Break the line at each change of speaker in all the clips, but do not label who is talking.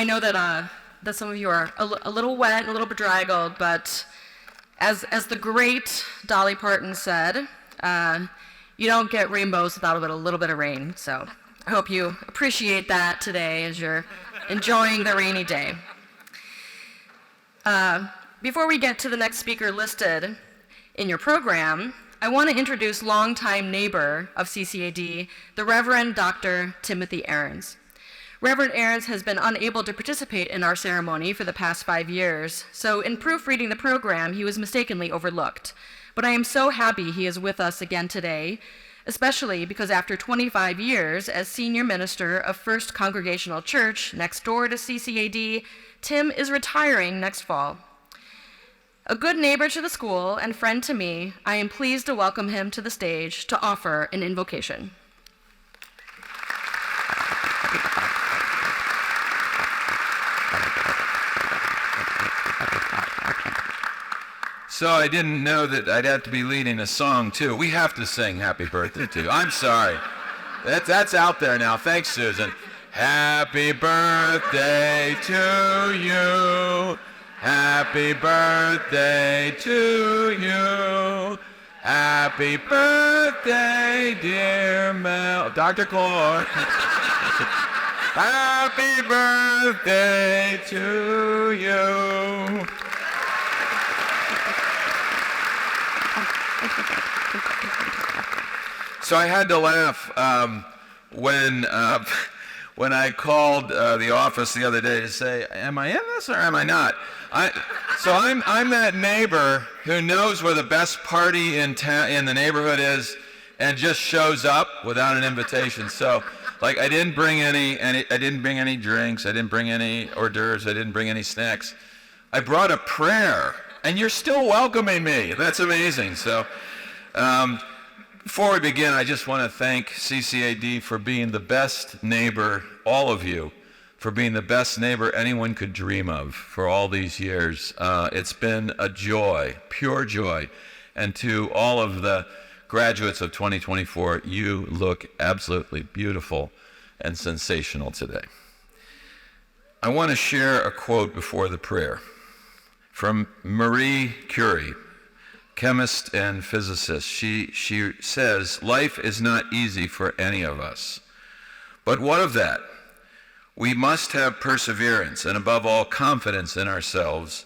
I know that some of you are a little wet and a little bedraggled, but as the great Dolly Parton said, you don't get rainbows without a little bit of rain. So I hope you appreciate that today as you're enjoying the rainy day. Before we get to the next speaker listed in your program, I want to introduce longtime neighbor of CCAD, the Reverend Dr. Timothy Ahrens. Reverend Ahrens has been unable to participate in our ceremony for the past 5 years, so in proofreading the program, he was mistakenly overlooked. But I am so happy he is with us again today, especially because after 25 years as senior minister of First Congregational Church next door to CCAD, Tim is retiring next fall. A good neighbor to the school and friend to me, I am pleased to welcome him to the stage to offer an invocation.
So I didn't know that I'd have to be leading a song, too. We have to sing Happy Birthday, too. I'm sorry. That's out there now. Thanks, Susan. Happy birthday to you. Happy birthday to you. Happy birthday, dear Mel. Dr. Corn. Happy birthday to you. So I had to laugh when I called the office the other day to say, am I in this or am I not? I'm that neighbor who knows where the best party in the neighborhood is and just shows up without an invitation. So, like, I didn't bring any drinks, I didn't bring any hors d'oeuvres, I didn't bring any snacks. I brought a prayer, and you're still welcoming me. That's amazing. So, before we begin, I just want to thank CCAD for being the best neighbor, all of you, for being the best neighbor anyone could dream of for all these years. It's been a joy, pure joy. And to all of the graduates of 2024, you look absolutely beautiful and sensational today. I want to share a quote before the prayer from Marie Curie, chemist and physicist. She says, life is not easy for any of us. But what of that? We must have perseverance and above all confidence in ourselves.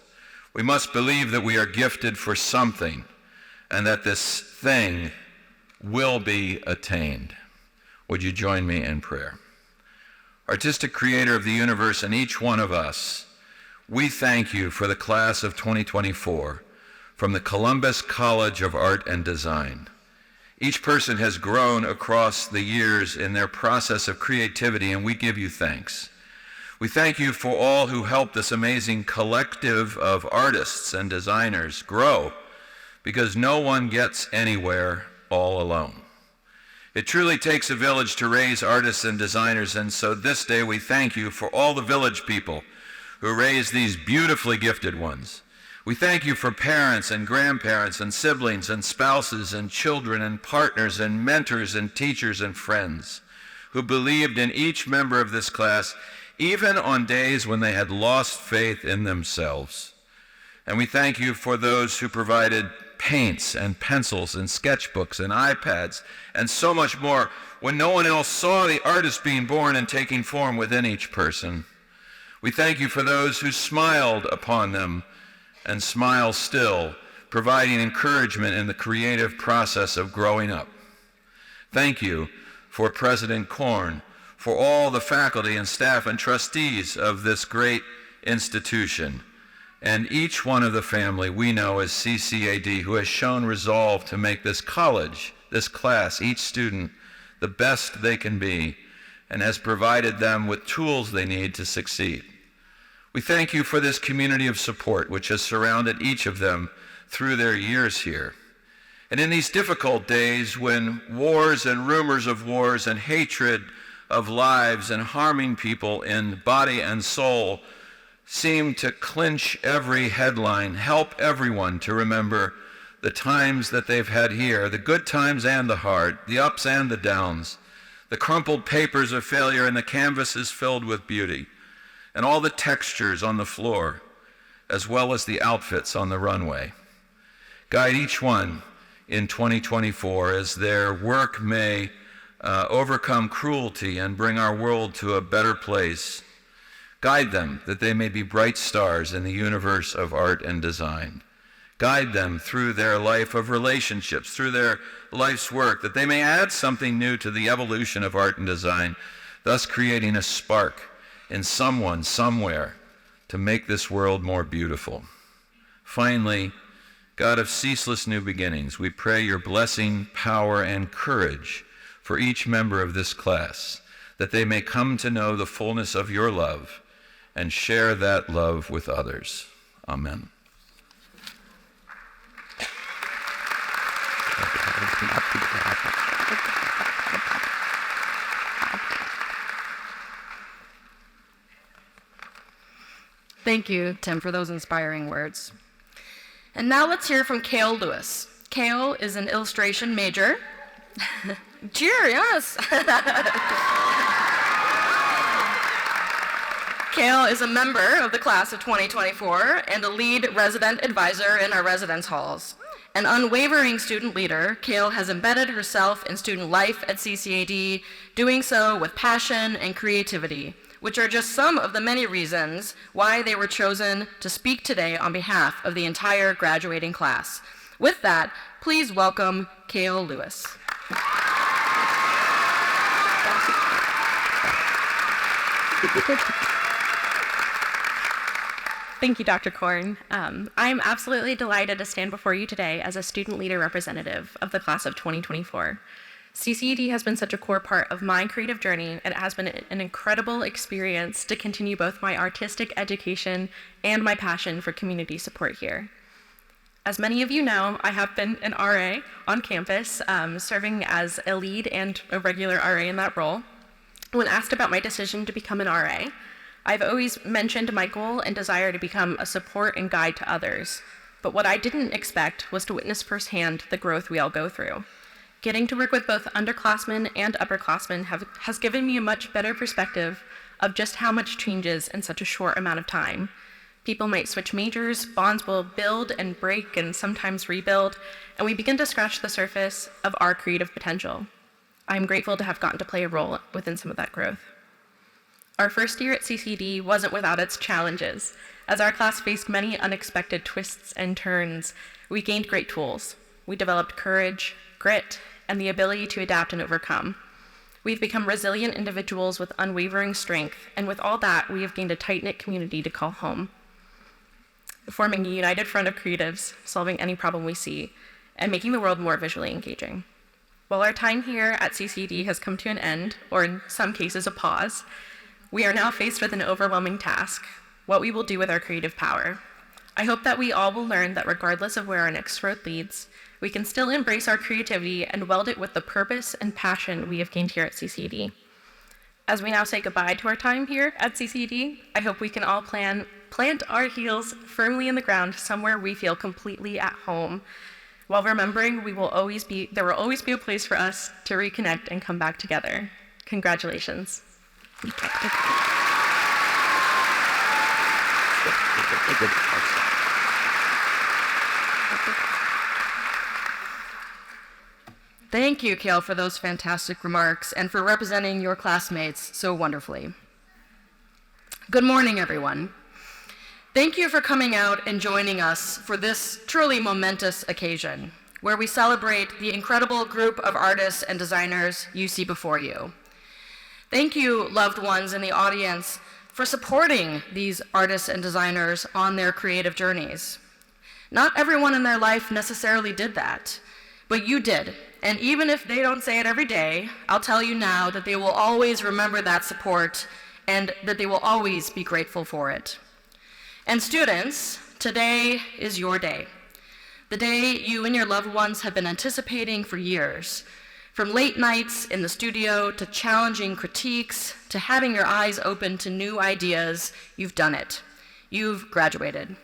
We must believe that we are gifted for something and that this thing will be attained. Would you join me in prayer? Artistic creator of the universe and each one of us, we thank you for the class of 2024 from the Columbus College of Art and Design. Each person has grown across the years in their process of creativity, and we give you thanks. We thank you for all who helped this amazing collective of artists and designers grow, because no one gets anywhere all alone. It truly takes a village to raise artists and designers, and so this day we thank you for all the village people who raise these beautifully gifted ones. We thank you for parents and grandparents and siblings and spouses and children and partners and mentors and teachers and friends who believed in each member of this class, even on days when they had lost faith in themselves. And we thank you for those who provided paints and pencils and sketchbooks and iPads and so much more when no one else saw the artist being born and taking form within each person. We thank you for those who smiled upon them and smile still, providing encouragement in the creative process of growing up. Thank you for President Corn, for all the faculty and staff and trustees of this great institution, and each one of the family we know as CCAD who has shown resolve to make this college, this class, each student, the best they can be, and has provided them with tools they need to succeed. We thank you for this community of support which has surrounded each of them through their years here. And in these difficult days when wars and rumors of wars and hatred of lives and harming people in body and soul seem to clinch every headline, help everyone to remember the times that they've had here, the good times and the hard, the ups and the downs, the crumpled papers of failure and the canvases filled with beauty. and all the textures on the floor, as well as the outfits on the runway. Guide each one in 2024 as their work may overcome cruelty and bring our world to a better place. Guide them that they may be bright stars in the universe of art and design. Guide them through their life of relationships, through their life's work, that they may add something new to the evolution of art and design, thus creating a spark in someone, somewhere, to make this world more beautiful. Finally, God of ceaseless new beginnings, we pray your blessing, power, and courage for each member of this class, that they may come to know the fullness of your love and share that love with others. Amen.
Thank you, Tim, for those inspiring words. And now let's hear from Kale Lewis. Kale is an illustration major. Cheer, yes. Kale is a member of the class of 2024 and a lead resident advisor in our residence halls. An unwavering student leader, Kale has embedded herself in student life at CCAD, doing so with passion and creativity, which are just some of the many reasons why they were chosen to speak today on behalf of the entire graduating class. With that, please welcome Kale Lewis.
Thank you, Dr. Corn. I'm absolutely delighted to stand before you today as a student leader representative of the class of 2024. CCAD has been such a core part of my creative journey, and it has been an incredible experience to continue both my artistic education and my passion for community support here. As many of you know, I have been an RA on campus, serving as a lead and a regular RA in that role. When asked about my decision to become an RA, I've always mentioned my goal and desire to become a support and guide to others. But what I didn't expect was to witness firsthand the growth we all go through. Getting to work with both underclassmen and upperclassmen has given me a much better perspective of just how much changes in such a short amount of time. People might switch majors, bonds will build and break and sometimes rebuild, and we begin to scratch the surface of our creative potential. I'm grateful to have gotten to play a role within some of that growth. Our first year at CCD wasn't without its challenges. As our class faced many unexpected twists and turns, we gained great tools. We developed courage, grit, and the ability to adapt and overcome. We've become resilient individuals with unwavering strength, and with all that, we have gained a tight-knit community to call home, forming a united front of creatives, solving any problem we see, and making the world more visually engaging. While our time here at CCD has come to an end, or in some cases a pause, we are now faced with an overwhelming task: what we will do with our creative power. I hope that we all will learn that regardless of where our next road leads, we can still embrace our creativity and weld it with the purpose and passion we have gained here at CCD. As we now say goodbye to our time here at CCD, I hope we can all plant our heels firmly in the ground somewhere we feel completely at home, while remembering there will always be a place for us to reconnect and come back together. Congratulations.
Thank you, Kale, for those fantastic remarks and for representing your classmates so wonderfully. Good morning, everyone. Thank you for coming out and joining us for this truly momentous occasion, where we celebrate the incredible group of artists and designers you see before you. Thank you, loved ones in the audience, for supporting these artists and designers on their creative journeys. Not everyone in their life necessarily did that, but you did. And even if they don't say it every day, I'll tell you now that they will always remember that support and that they will always be grateful for it. And students, today is your day. The day you and your loved ones have been anticipating for years. From late nights in the studio to challenging critiques to having your eyes open to new ideas, you've done it. You've graduated.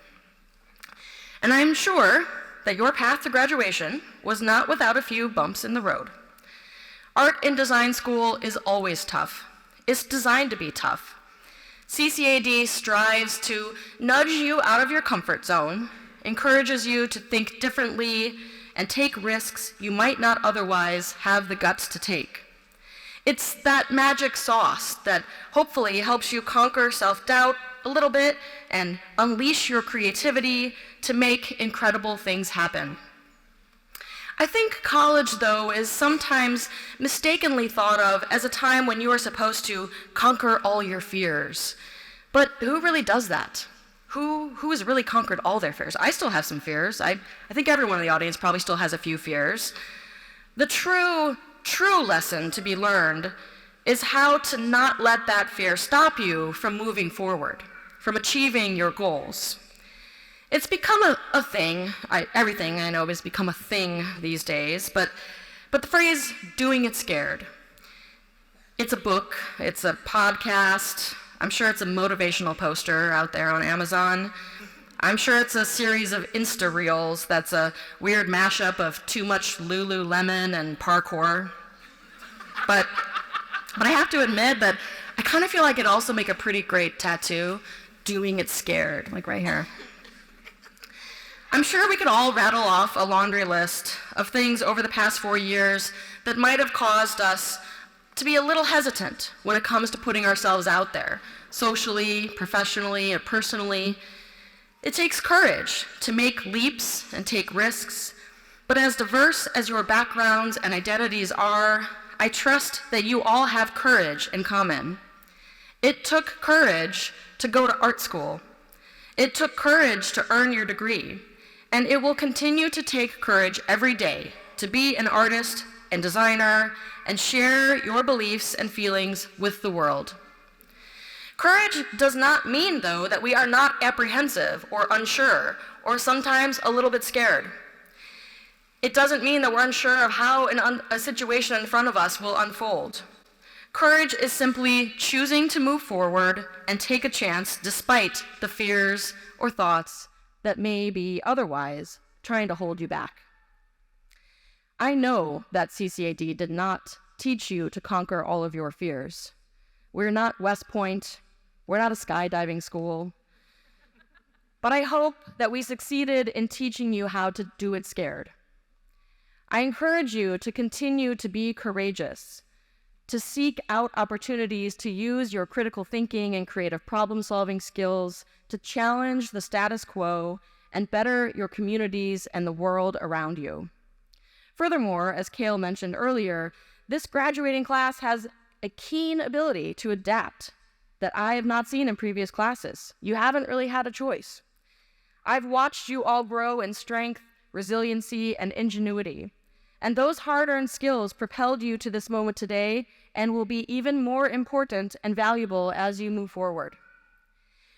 And I'm sure that your path to graduation was not without a few bumps in the road. Art and design school is always tough. It's designed to be tough. CCAD strives to nudge you out of your comfort zone, encourages you to think differently, and take risks you might not otherwise have the guts to take. It's that magic sauce that hopefully helps you conquer self-doubt a little bit and unleash your creativity to make incredible things happen. I think college, though, is sometimes mistakenly thought of as a time when you are supposed to conquer all your fears. But who really does that? Who has really conquered all their fears? I still have some fears. I think everyone in the audience probably still has a few fears. The true lesson to be learned is how to not let that fear stop you from moving forward, from achieving your goals. It's become a thing. Everything I know has become a thing these days, but the phrase doing it scared. It's a book, it's a podcast, I'm sure it's a motivational poster out there on Amazon. I'm sure it's a series of Insta Reels that's a weird mashup of too much Lululemon and parkour. But I have to admit that I kind of feel like it'd also make a pretty great tattoo, doing it scared, like right here. I'm sure we could all rattle off a laundry list of things over the past 4 years that might have caused us to be a little hesitant when it comes to putting ourselves out there, socially, professionally, and personally. It takes courage to make leaps and take risks, but as diverse as your backgrounds and identities are, I trust that you all have courage in common. It took courage to go to art school. It took courage to earn your degree, and it will continue to take courage every day to be an artist and designer and share your beliefs and feelings with the world. Courage does not mean, though, that we are not apprehensive or unsure or sometimes a little bit scared. It doesn't mean that we're unsure of how a situation in front of us will unfold. Courage is simply choosing to move forward and take a chance despite the fears or thoughts that may be otherwise trying to hold you back. I know that CCAD did not teach you to conquer all of your fears. We're not West Point. We're not a skydiving school. But I hope that we succeeded in teaching you how to do it scared. I encourage you to continue to be courageous, to seek out opportunities to use your critical thinking and creative problem-solving skills to challenge the status quo and better your communities and the world around you. Furthermore, as Kale mentioned earlier, this graduating class has a keen ability to adapt that I have not seen in previous classes. You haven't really had a choice. I've watched you all grow in strength, resiliency, and ingenuity. And those hard-earned skills propelled you to this moment today and will be even more important and valuable as you move forward.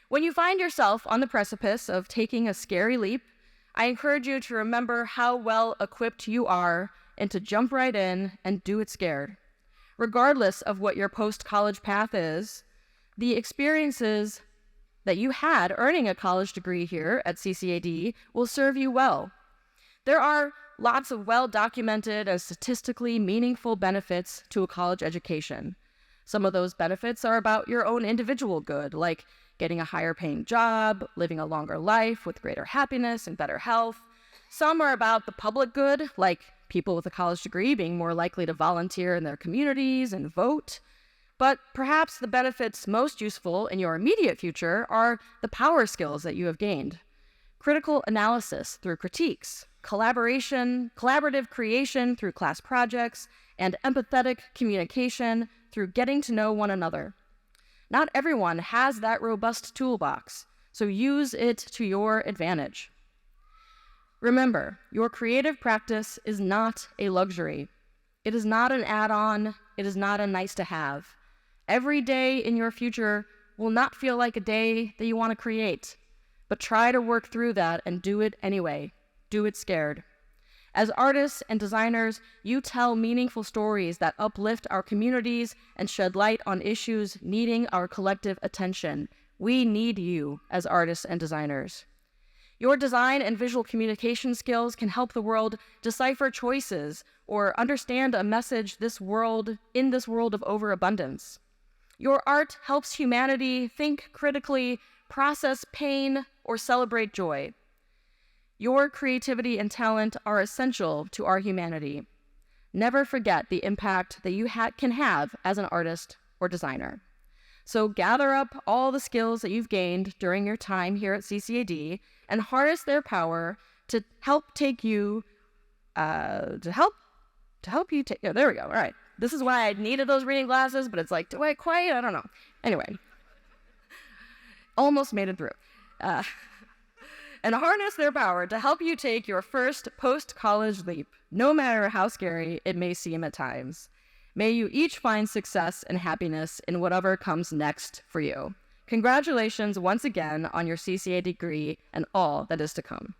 When you find yourself on the precipice of taking a scary leap, I encourage you to remember how well equipped you are and to jump right in and do it scared. Regardless of what your post-college path is, the experiences that you had earning a college degree here at CCAD will serve you well. There are lots of well-documented and statistically meaningful benefits to a college education. Some of those benefits are about your own individual good, like getting a higher-paying job, living a longer life with greater happiness and better health. Some are about the public good, like people with a college degree being more likely to volunteer in their communities and vote. But perhaps the benefits most useful in your immediate future are the power skills that you have gained. Critical analysis through critiques, collaborative creation through class projects, and empathetic communication through getting to know one another. Not everyone has that robust toolbox, so use it to your advantage. Remember, your creative practice is not a luxury. It is not an add-on. It is not a nice-to-have. Every day in your future will not feel like a day that you want to create, but try to work through that and do it anyway. Do it scared. As artists and designers, you tell meaningful stories that uplift our communities and shed light on issues needing our collective attention. We need you as artists and designers. Your design and visual communication skills can help the world decipher choices or understand a message in this world of overabundance. Your art helps humanity think critically, process pain, or celebrate joy. Your creativity and talent are essential to our humanity. Never forget the impact that you can have as an artist or designer. So gather up all the skills that you've gained during your time here at CCAD and harness their power to help take you, there we go, all right. This is why I needed those reading glasses, but it's like, do I quite? I don't know. Anyway, almost made it through. And harness their power to help you take your first post-college leap, no matter how scary it may seem at times. May you each find success and happiness in whatever comes next for you. Congratulations once again on your CCA degree and all that is to come.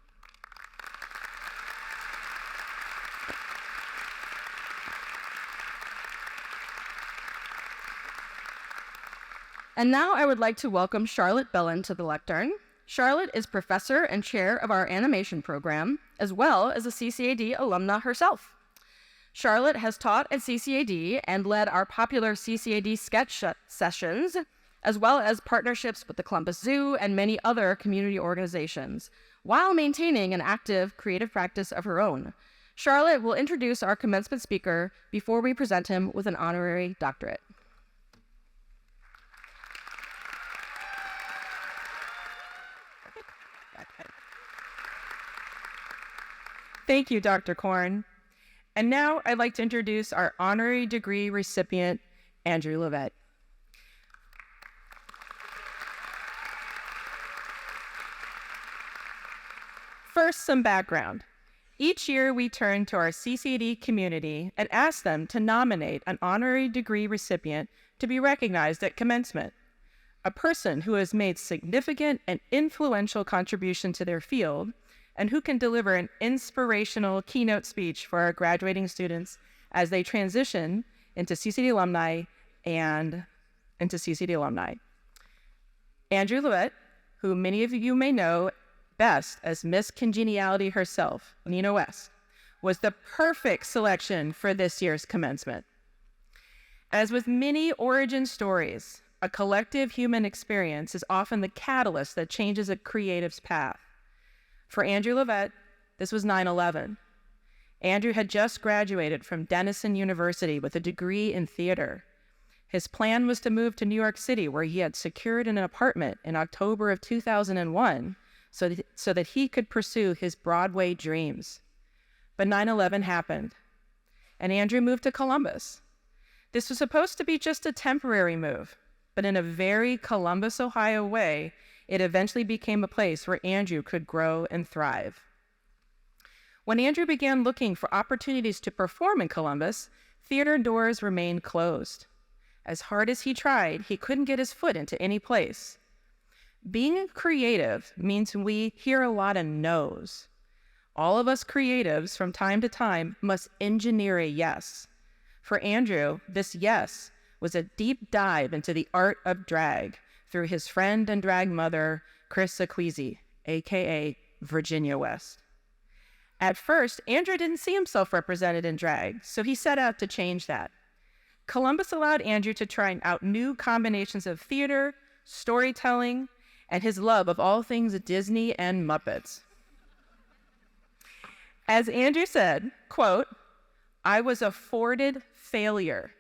And now I would like to welcome Charlotte Belland to the lectern. Charlotte is professor and chair of our animation program, as well as a CCAD alumna herself. Charlotte has taught at CCAD and led our popular CCAD sketch sessions, as well as partnerships with the Columbus Zoo and many other community organizations, while maintaining an active creative practice of her own. Charlotte will introduce our commencement speaker before we present him with an honorary doctorate.
Thank you, Dr. Corn. And now I'd like to introduce our honorary degree recipient, Andrew Levitt. First, some background. Each year, we turn to our CCAD community and ask them to nominate an honorary degree recipient to be recognized at commencement. A person who has made significant and influential contribution to their field and who can deliver an inspirational keynote speech for our graduating students as they transition into CCAD alumni and into CCAD alumni. Andrew Levitt, who many of you may know best as Miss Congeniality herself, Nina West, was the perfect selection for this year's commencement. As with many origin stories, a collective human experience is often the catalyst that changes a creative's path. For Andrew Levitt, this was 9/11. Andrew had just graduated from Denison University with a degree in theater. His plan was to move to New York City, where he had secured an apartment in October of 2001 so that he could pursue his Broadway dreams. But 9/11 happened, and Andrew moved to Columbus. This was supposed to be just a temporary move, but in a very Columbus, Ohio way, it eventually became a place where Andrew could grow and thrive. When Andrew began looking for opportunities to perform in Columbus, theater doors remained closed. As hard as he tried, he couldn't get his foot into any place. Being a creative means we hear a lot of no's. All of us creatives from time to time must engineer a yes. For Andrew, this yes was a deep dive into the art of drag through his friend and drag mother, Chris Acquisi, aka Virginia West. At first, Andrew didn't see himself represented in drag, so he set out to change that. Columbus allowed Andrew to try out new combinations of theater, storytelling, and his love of all things Disney and Muppets. As Andrew said, quote, "I was afforded failure."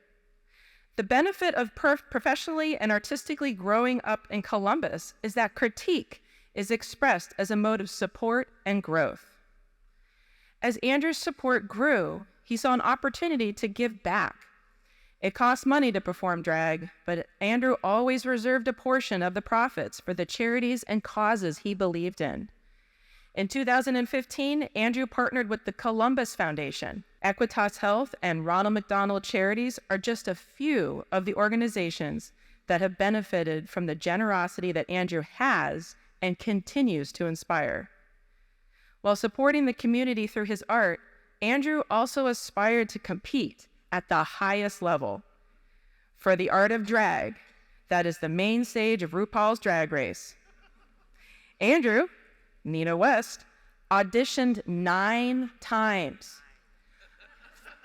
The benefit of professionally and artistically growing up in Columbus is that critique is expressed as a mode of support and growth. As Andrew's support grew, he saw an opportunity to give back. It cost money to perform drag, but Andrew always reserved a portion of the profits for the charities and causes he believed in. In 2015, Andrew partnered with the Columbus Foundation. Equitas Health and Ronald McDonald Charities are just a few of the organizations that have benefited from the generosity that Andrew has and continues to inspire. While supporting the community through his art, Andrew also aspired to compete at the highest level. For the art of drag, that is the main stage of RuPaul's Drag Race. Andrew, Nina West, auditioned 9 times.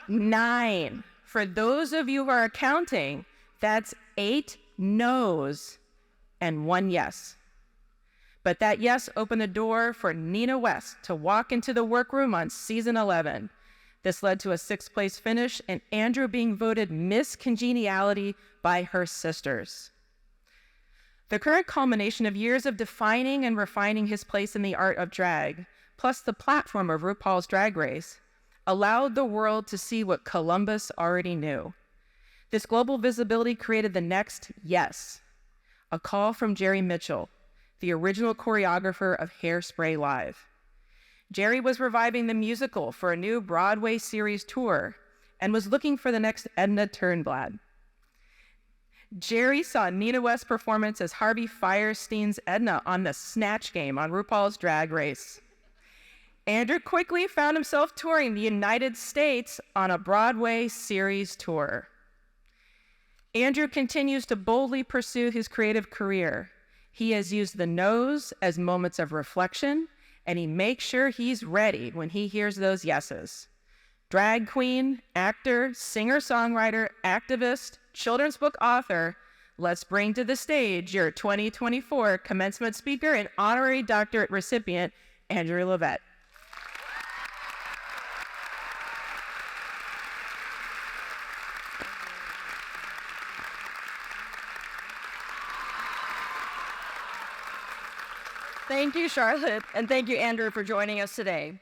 9. For those of you who are counting, that's 8 no's, and one yes. But that yes opened the door for Nina West to walk into the workroom on season 11. This led to a 6th place finish and Andrew being voted Miss Congeniality by her sisters. The current culmination of years of defining and refining his place in the art of drag, plus the platform of RuPaul's Drag Race, allowed the world to see what Columbus already knew. This global visibility created the next yes, a call from Jerry Mitchell, the original choreographer of Hairspray Live. Jerry was reviving the musical for a new Broadway series tour and was looking for the next Edna Turnblad. Jerry saw Nina West's performance as Harvey Fierstein's Edna on the Snatch Game on RuPaul's Drag Race. Andrew quickly found himself touring the United States on a Broadway series tour. Andrew continues to boldly pursue his creative career. He has used the no's as moments of reflection, and he makes sure he's ready when he hears those yeses. Drag queen, actor, singer-songwriter, activist, children's book author, let's bring to the stage your 2024 commencement speaker and honorary doctorate recipient, Andrew Levitt.
Thank you, Charlotte, and thank you, Andrew, for joining us today.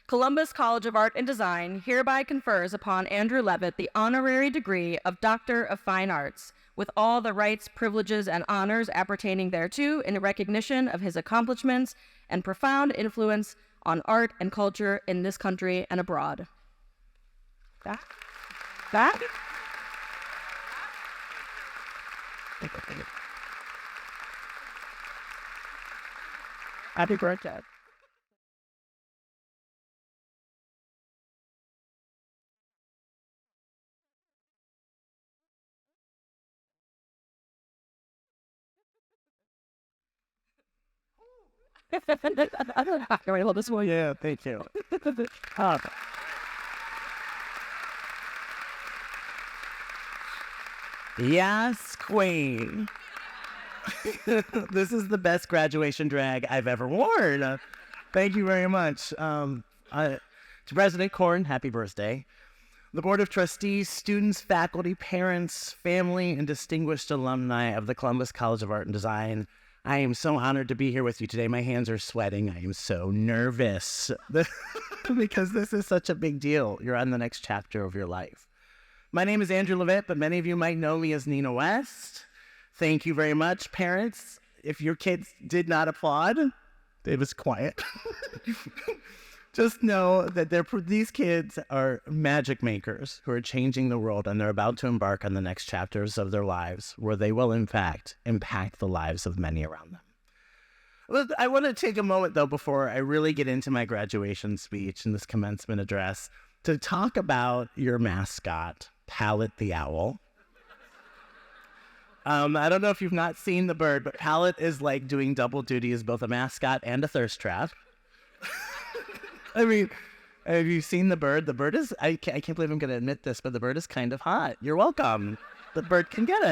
Columbus College of Art and Design hereby confers upon Andrew Levitt the honorary degree of Doctor of Fine Arts, with all the rights, privileges, and honors appertaining thereto in recognition of his accomplishments and profound influence on art and culture in this country and abroad.
That? Happy birthday. Can we hold this one?
Yeah, thank you. Yes, queen. This is the best graduation drag I've ever worn. Thank you very much. To President Corn, happy birthday. The Board of Trustees, students, faculty, parents, family, and distinguished alumni of the Columbus College of Art and Design, I am so honored to be here with you today. My hands are sweating. I am so nervous because this is such a big deal. You're on the next chapter of your life. My name is Andrew Levitt, but many of you might know me as Nina West. Thank you very much, parents. If your kids did not applaud, it was quiet. Just know that these kids are magic makers who are changing the world, and they're about to embark on the next chapters of their lives where they will, in fact, impact the lives of many around them. I want to take a moment, though, before I really get into my graduation speech and this commencement address, to talk about your mascot, Pallet the Owl. I don't know if you've not seen the bird, but Pallet is like doing double duty as both a mascot and a thirst trap. I mean, have you seen the bird? The bird is, I can't believe I'm going to admit this, but the bird is kind of hot. You're welcome. The bird can get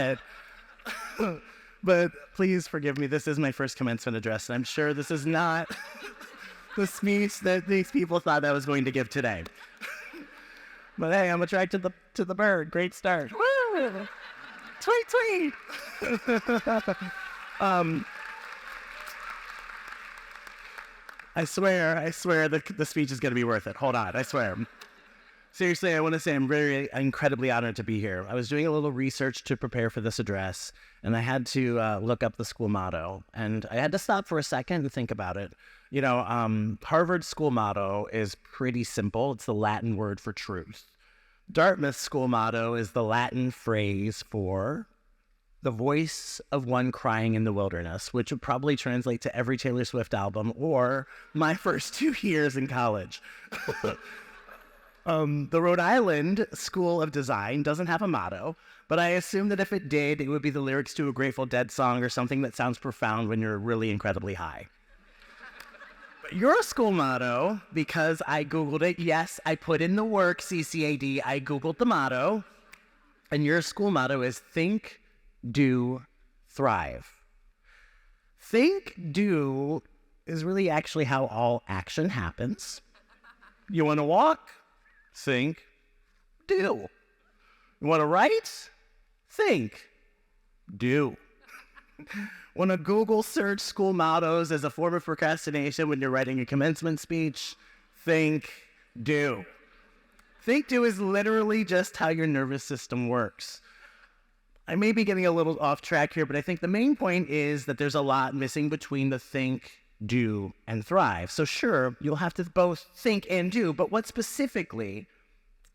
it. But please forgive me. This is my first commencement address, and I'm sure this is not the speech that these people thought I was going to give today. But hey, I'm attracted to the bird. Great start. Woo! Tweet, tweet! I swear the speech is going to be worth it. Hold on, I swear. Seriously, I want to say I'm incredibly honored to be here. I was doing a little research to prepare for this address, and I had to look up the school motto, and I had to stop for a second and think about it. You know, Harvard's school motto is pretty simple. It's the Latin word for truth. Dartmouth's school motto is the Latin phrase for the voice of one crying in the wilderness, which would probably translate to every Taylor Swift album or my first 2 years in college. The Rhode Island School of Design doesn't have a motto, but I assume that if it did, it would be the lyrics to a Grateful Dead song or something that sounds profound when you're really incredibly high. But your school motto, because I Googled it, yes, I put in the work, CCAD, I Googled the motto, and your school motto is think do, thrive. Think, do is really actually how all action happens. You want to walk? Think, do. You want to write? Think, do. Want to Google search school mottos as a form of procrastination when you're writing a commencement speech? Think, do. Think, do is literally just how your nervous system works. I may be getting a little off track here, but I think the main point is that there's a lot missing between the think, do, and thrive. So sure, you'll have to both think and do, but what specifically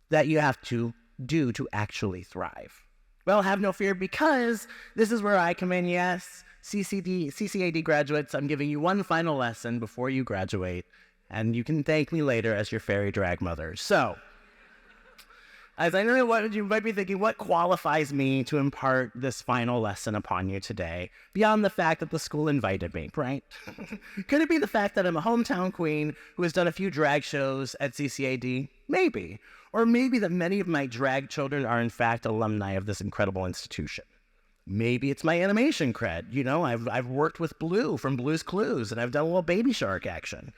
that you have to do to actually thrive? Well, have no fear, because this is where I come in. Yes, CCAD graduates, I'm giving you one final lesson before you graduate, and you can thank me later as your fairy drag mother. So, as I know what you might be thinking, what qualifies me to impart this final lesson upon you today, beyond the fact that the school invited me, right? Could it be the fact that I'm a hometown queen who has done a few drag shows at CCAD? Maybe. Or maybe that many of my drag children are in fact alumni of this incredible institution. Maybe it's my animation cred. You know, I've worked with Blue from Blue's Clues, and I've done a little Baby Shark action.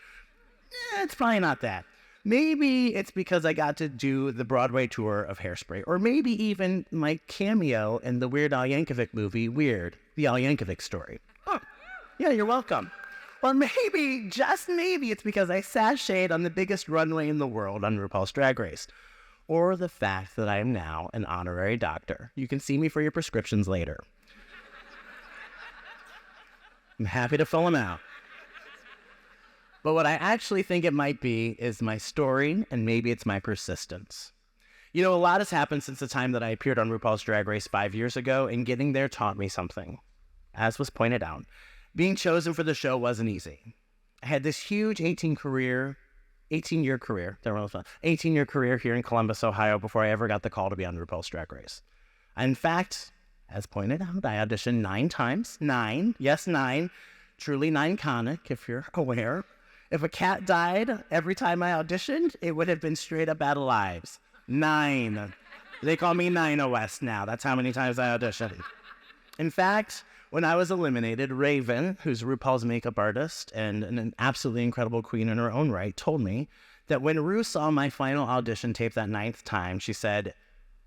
It's probably not that. Maybe it's because I got to do the Broadway tour of Hairspray, or maybe even my cameo in the Weird Al Yankovic movie, Weird, the Al Yankovic story. Oh, yeah, you're welcome. Or maybe, just maybe, it's because I sashayed on the biggest runway in the world on RuPaul's Drag Race. Or the fact that I am now an honorary doctor. You can see me for your prescriptions later. I'm happy to fill them out. But what I actually think it might be is my story, and maybe it's my persistence. You know, a lot has happened since the time that I appeared on RuPaul's Drag Race 5 years ago, and getting there taught me something. As was pointed out, being chosen for the show wasn't easy. I had this huge 18-year career here in Columbus, Ohio, before I ever got the call to be on RuPaul's Drag Race. In fact, as pointed out, I auditioned 9 times. 9, yes, 9. Truly 9-conic, if you're aware. If a cat died every time I auditioned, it would have been straight up Battle Lives. 9. They call me 9 West now. That's how many times I auditioned. In fact, when I was eliminated, Raven, who's RuPaul's makeup artist and an absolutely incredible queen in her own right, told me that when Ru saw my final audition tape that 9th time, she said,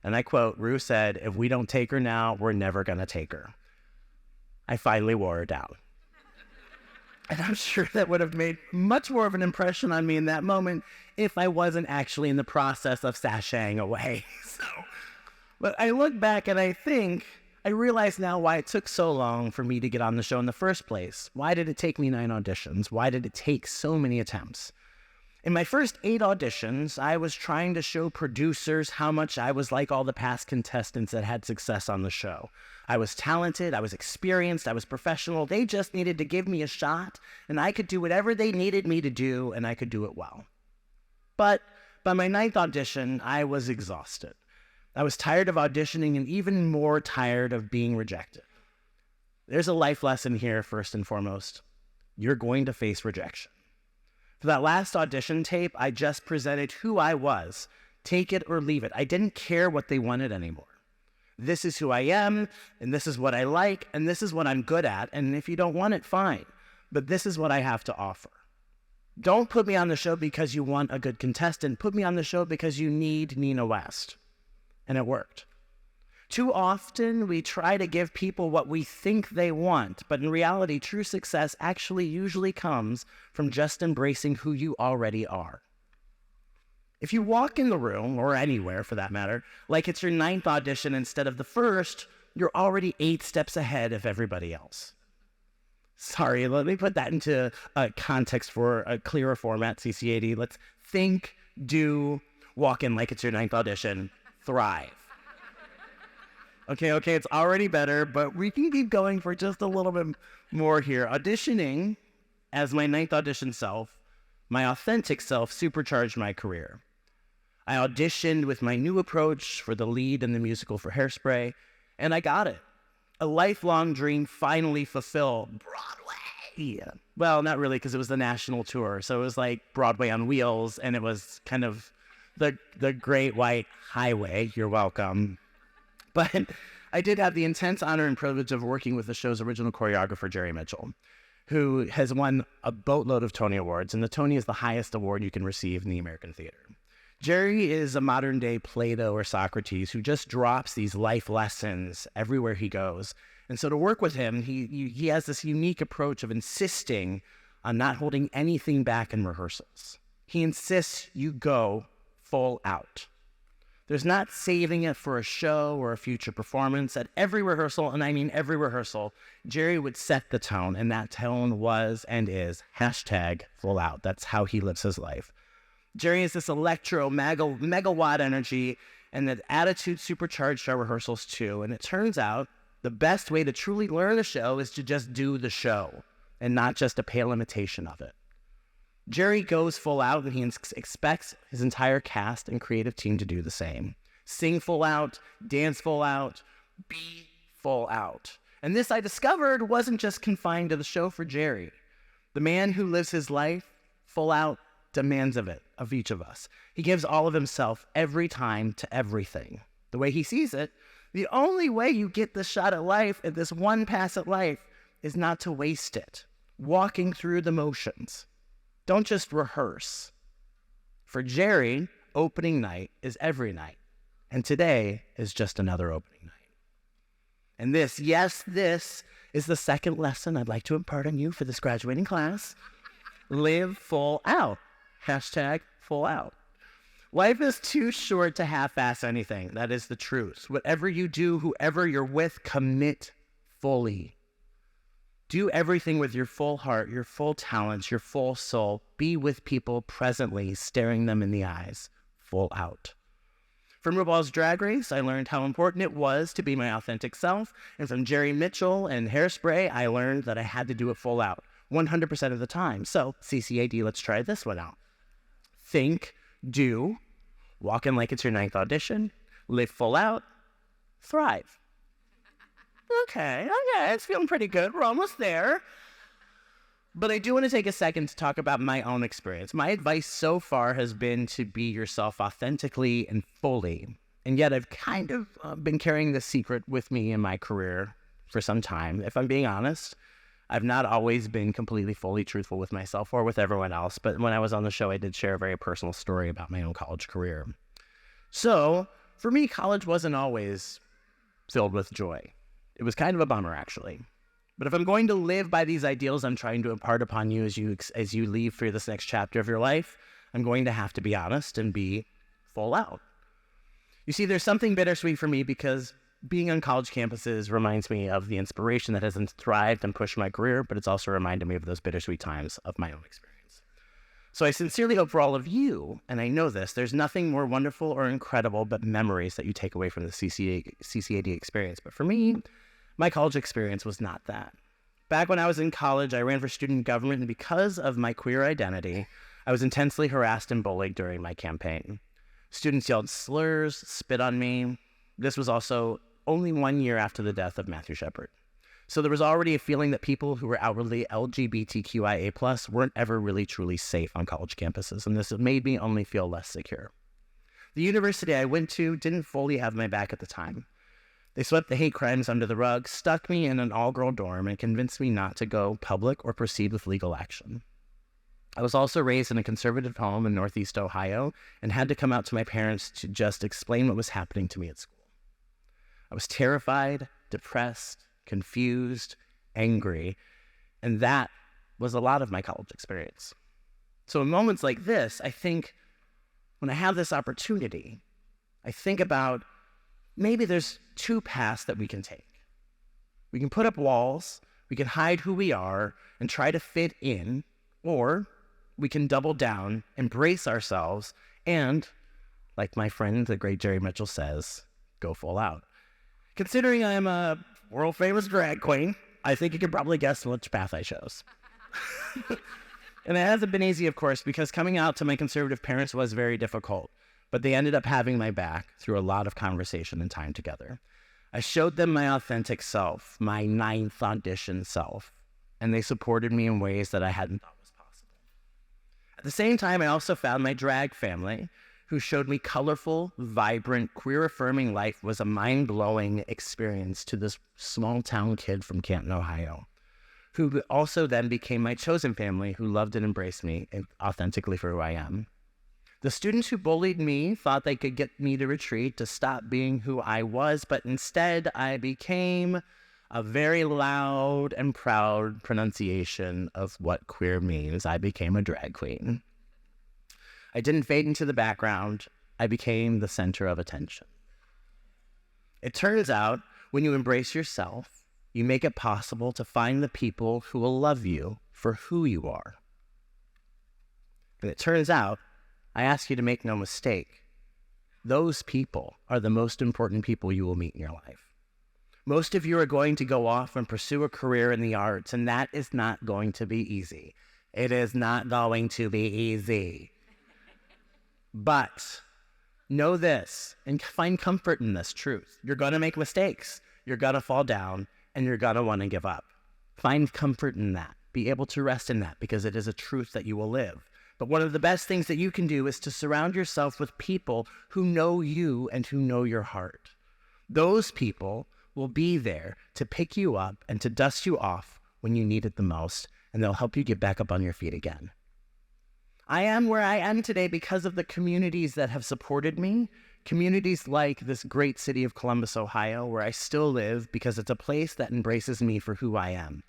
and I quote, Ru said, "If we don't take her now, we're never going to take her." I finally wore her down. And I'm sure that would have made much more of an impression on me in that moment if I wasn't actually in the process of sashaying away. But I look back and I think, I realize now why it took so long for me to get on the show in the first place. Why did it take me 9 auditions? Why did it take so many attempts? In my first 8 auditions, I was trying to show producers how much I was like all the past contestants that had success on the show. I was talented, I was experienced, I was professional. They just needed to give me a shot, and I could do whatever they needed me to do, and I could do it well. But by my 9th audition, I was exhausted. I was tired of auditioning and even more tired of being rejected. There's a life lesson here, first and foremost. You're going to face rejection. For that last audition tape, I just presented who I was. Take it or leave it. I didn't care what they wanted anymore. This is who I am, and this is what I like, and this is what I'm good at, and if you don't want it, fine. But this is what I have to offer. Don't put me on the show because you want a good contestant. Put me on the show because you need Nina West. And it worked. Too often, we try to give people what we think they want, but in reality, true success actually usually comes from just embracing who you already are. If you walk in the room, or anywhere for that matter, like it's your 9th audition instead of the first, you're already 8 steps ahead of everybody else. Sorry, let me put that into a context for a clearer format, CCAD. Let's think, do, walk in like it's your 9th audition, thrive. Okay, it's already better, but we can keep going for just a little bit more here. Auditioning as my 9th audition self, my authentic self, supercharged my career. I auditioned with my new approach for the lead in the musical for Hairspray, and I got it. A lifelong dream finally fulfilled. Broadway! Well, not really, because it was the national tour, so it was like Broadway on wheels, and it was kind of the Great White Highway. You're welcome. But I did have the intense honor and privilege of working with the show's original choreographer, Jerry Mitchell, who has won a boatload of Tony Awards, and the Tony is the highest award you can receive in the American theater. Jerry is a modern-day Plato or Socrates who just drops these life lessons everywhere he goes. And so to work with him, he has this unique approach of insisting on not holding anything back in rehearsals. He insists you go full out. There's not saving it for a show or a future performance. At every rehearsal, and I mean every rehearsal, Jerry would set the tone, and that tone was and is #full out. That's how he lives his life. Jerry is this megawatt energy, and that attitude supercharged our rehearsals too. And it turns out the best way to truly learn a show is to just do the show and not just a pale imitation of it. Jerry goes full out, and he expects his entire cast and creative team to do the same. Sing full out, dance full out, be full out. And this, I discovered, wasn't just confined to the show for Jerry. The man who lives his life full out demands of each of us. He gives all of himself every time to everything. The way he sees it, the only way you get this shot at life, at this one pass at life, is not to waste it, walking through the motions. Don't just rehearse. For Jerry, opening night is every night, and today is just another opening night. And this is the second lesson I'd like to impart on you for this graduating class. Live full out. #full out. Life is too short to half-ass anything. That is the truth. Whatever you do, whoever you're with, commit fully. Do everything with your full heart, your full talents, your full soul. Be with people presently, staring them in the eyes. Full out. From RuPaul's Drag Race, I learned how important it was to be my authentic self. And from Jerry Mitchell and Hairspray, I learned that I had to do it full out, 100% of the time. So, CCAD, let's try this one out. Think, do, walk in like it's your 9th audition, live full out, thrive. Okay, it's feeling pretty good. We're almost there. But I do want to take a second to talk about my own experience. My advice so far has been to be yourself authentically and fully. And yet I've kind of been carrying this secret with me in my career for some time. If I'm being honest, I've not always been completely, fully truthful with myself or with everyone else. But when I was on the show, I did share a very personal story about my own college career. So for me, college wasn't always filled with joy. It was kind of a bummer, actually. But if I'm going to live by these ideals I'm trying to impart upon you as you leave through this next chapter of your life, I'm going to have to be honest and be full out. You see, there's something bittersweet for me because being on college campuses reminds me of the inspiration that has thrived and pushed my career, but it's also reminded me of those bittersweet times of my own experience. So I sincerely hope for all of you, and I know this, there's nothing more wonderful or incredible but memories that you take away from the CCAD experience. But for me, my college experience was not that. Back when I was in college, I ran for student government, and because of my queer identity, I was intensely harassed and bullied during my campaign. Students yelled slurs, spit on me. This was also only 1 year after the death of Matthew Shepard. So there was already a feeling that people who were outwardly LGBTQIA+ weren't ever really truly safe on college campuses, and this made me only feel less secure. The university I went to didn't fully have my back at the time. They swept the hate crimes under the rug, stuck me in an all-girl dorm, and convinced me not to go public or proceed with legal action. I was also raised in a conservative home in Northeast Ohio and had to come out to my parents to just explain what was happening to me at school. I was terrified, depressed, confused, angry, and that was a lot of my college experience. So in moments like this, I think when I have this opportunity, I think about maybe there's two paths that we can take. We can put up walls, we can hide who we are and try to fit in, or we can double down, embrace ourselves, and, like my friend, the great Jerry Mitchell says, go full out. Considering I'm a world-famous drag queen, I think you can probably guess which path I chose. And it hasn't been easy, of course, because coming out to my conservative parents was very difficult, but they ended up having my back through a lot of conversation and time together. I showed them my authentic self, my 9th audition self, and they supported me in ways that I hadn't thought was possible. At the same time, I also found my drag family, who showed me colorful, vibrant, queer-affirming life was a mind-blowing experience to this small-town kid from Canton, Ohio, who also then became my chosen family, who loved and embraced me authentically for who I am. The students who bullied me thought they could get me to retreat, to stop being who I was, but instead I became a very loud and proud pronunciation of what queer means. I became a drag queen. I didn't fade into the background. I became the center of attention. It turns out, when you embrace yourself, you make it possible to find the people who will love you for who you are. And it turns out, I ask you to make no mistake, those people are the most important people you will meet in your life. Most of you are going to go off and pursue a career in the arts, and that is not going to be easy. It is not going to be easy. But know this, and find comfort in this truth. You're going to make mistakes. You're going to fall down, and you're going to want to give up. Find comfort in that. Be able to rest in that, because it is a truth that you will live. But one of the best things that you can do is to surround yourself with people who know you and who know your heart. Those people will be there to pick you up and to dust you off when you need it the most, and they'll help you get back up on your feet again. I am where I am today because of the communities that have supported me, communities like this great city of Columbus, Ohio, where I still live because it's a place that embraces me for who I am.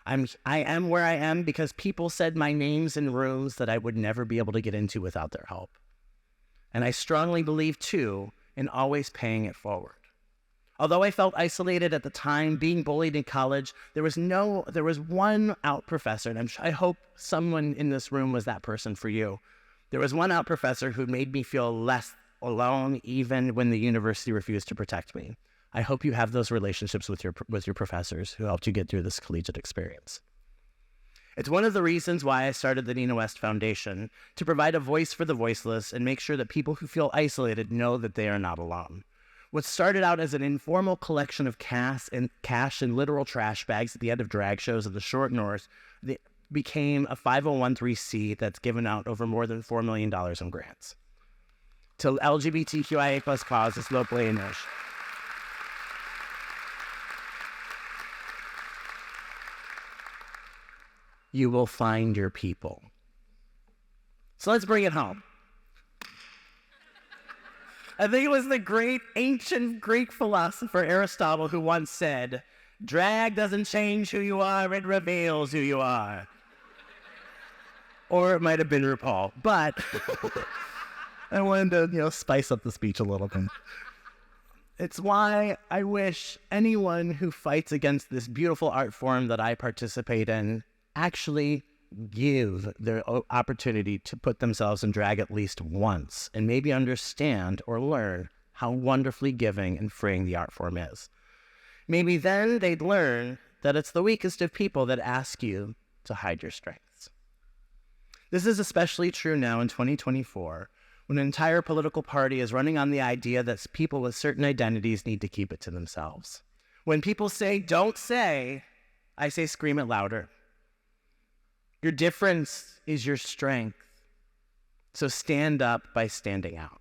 I am where I am because people said my names in rooms that I would never be able to get into without their help. And I strongly believe, too, in always paying it forward. Although I felt isolated at the time, being bullied in college, there was one out professor, and I hope someone in this room was that person for you. There was one out professor who made me feel less alone, even when the university refused to protect me. I hope you have those relationships with your professors who helped you get through this collegiate experience. It's one of the reasons why I started the Nina West Foundation, to provide a voice for the voiceless and make sure that people who feel isolated know that they are not alone. What started out as an informal collection of cash and literal trash bags at the end of drag shows in the short north became a 501(c) that's given out over more than $4 million in grants to LGBTQIA+ causes locally and nationally. You will find your people. So let's bring it home. I think it was the great ancient Greek philosopher Aristotle who once said, "Drag doesn't change who you are, it reveals who you are." Or it might have been RuPaul, but I wanted to, spice up the speech a little bit. It's why I wish anyone who fights against this beautiful art form that I participate in actually give their opportunity to put themselves in drag at least once and maybe understand or learn how wonderfully giving and freeing the art form is. Maybe then they'd learn that it's the weakest of people that ask you to hide your strengths. This is especially true now in 2024, when an entire political party is running on the idea that people with certain identities need to keep it to themselves. When people say, "Don't say," I say, "Scream it louder." Your difference is your strength. So stand up by standing out.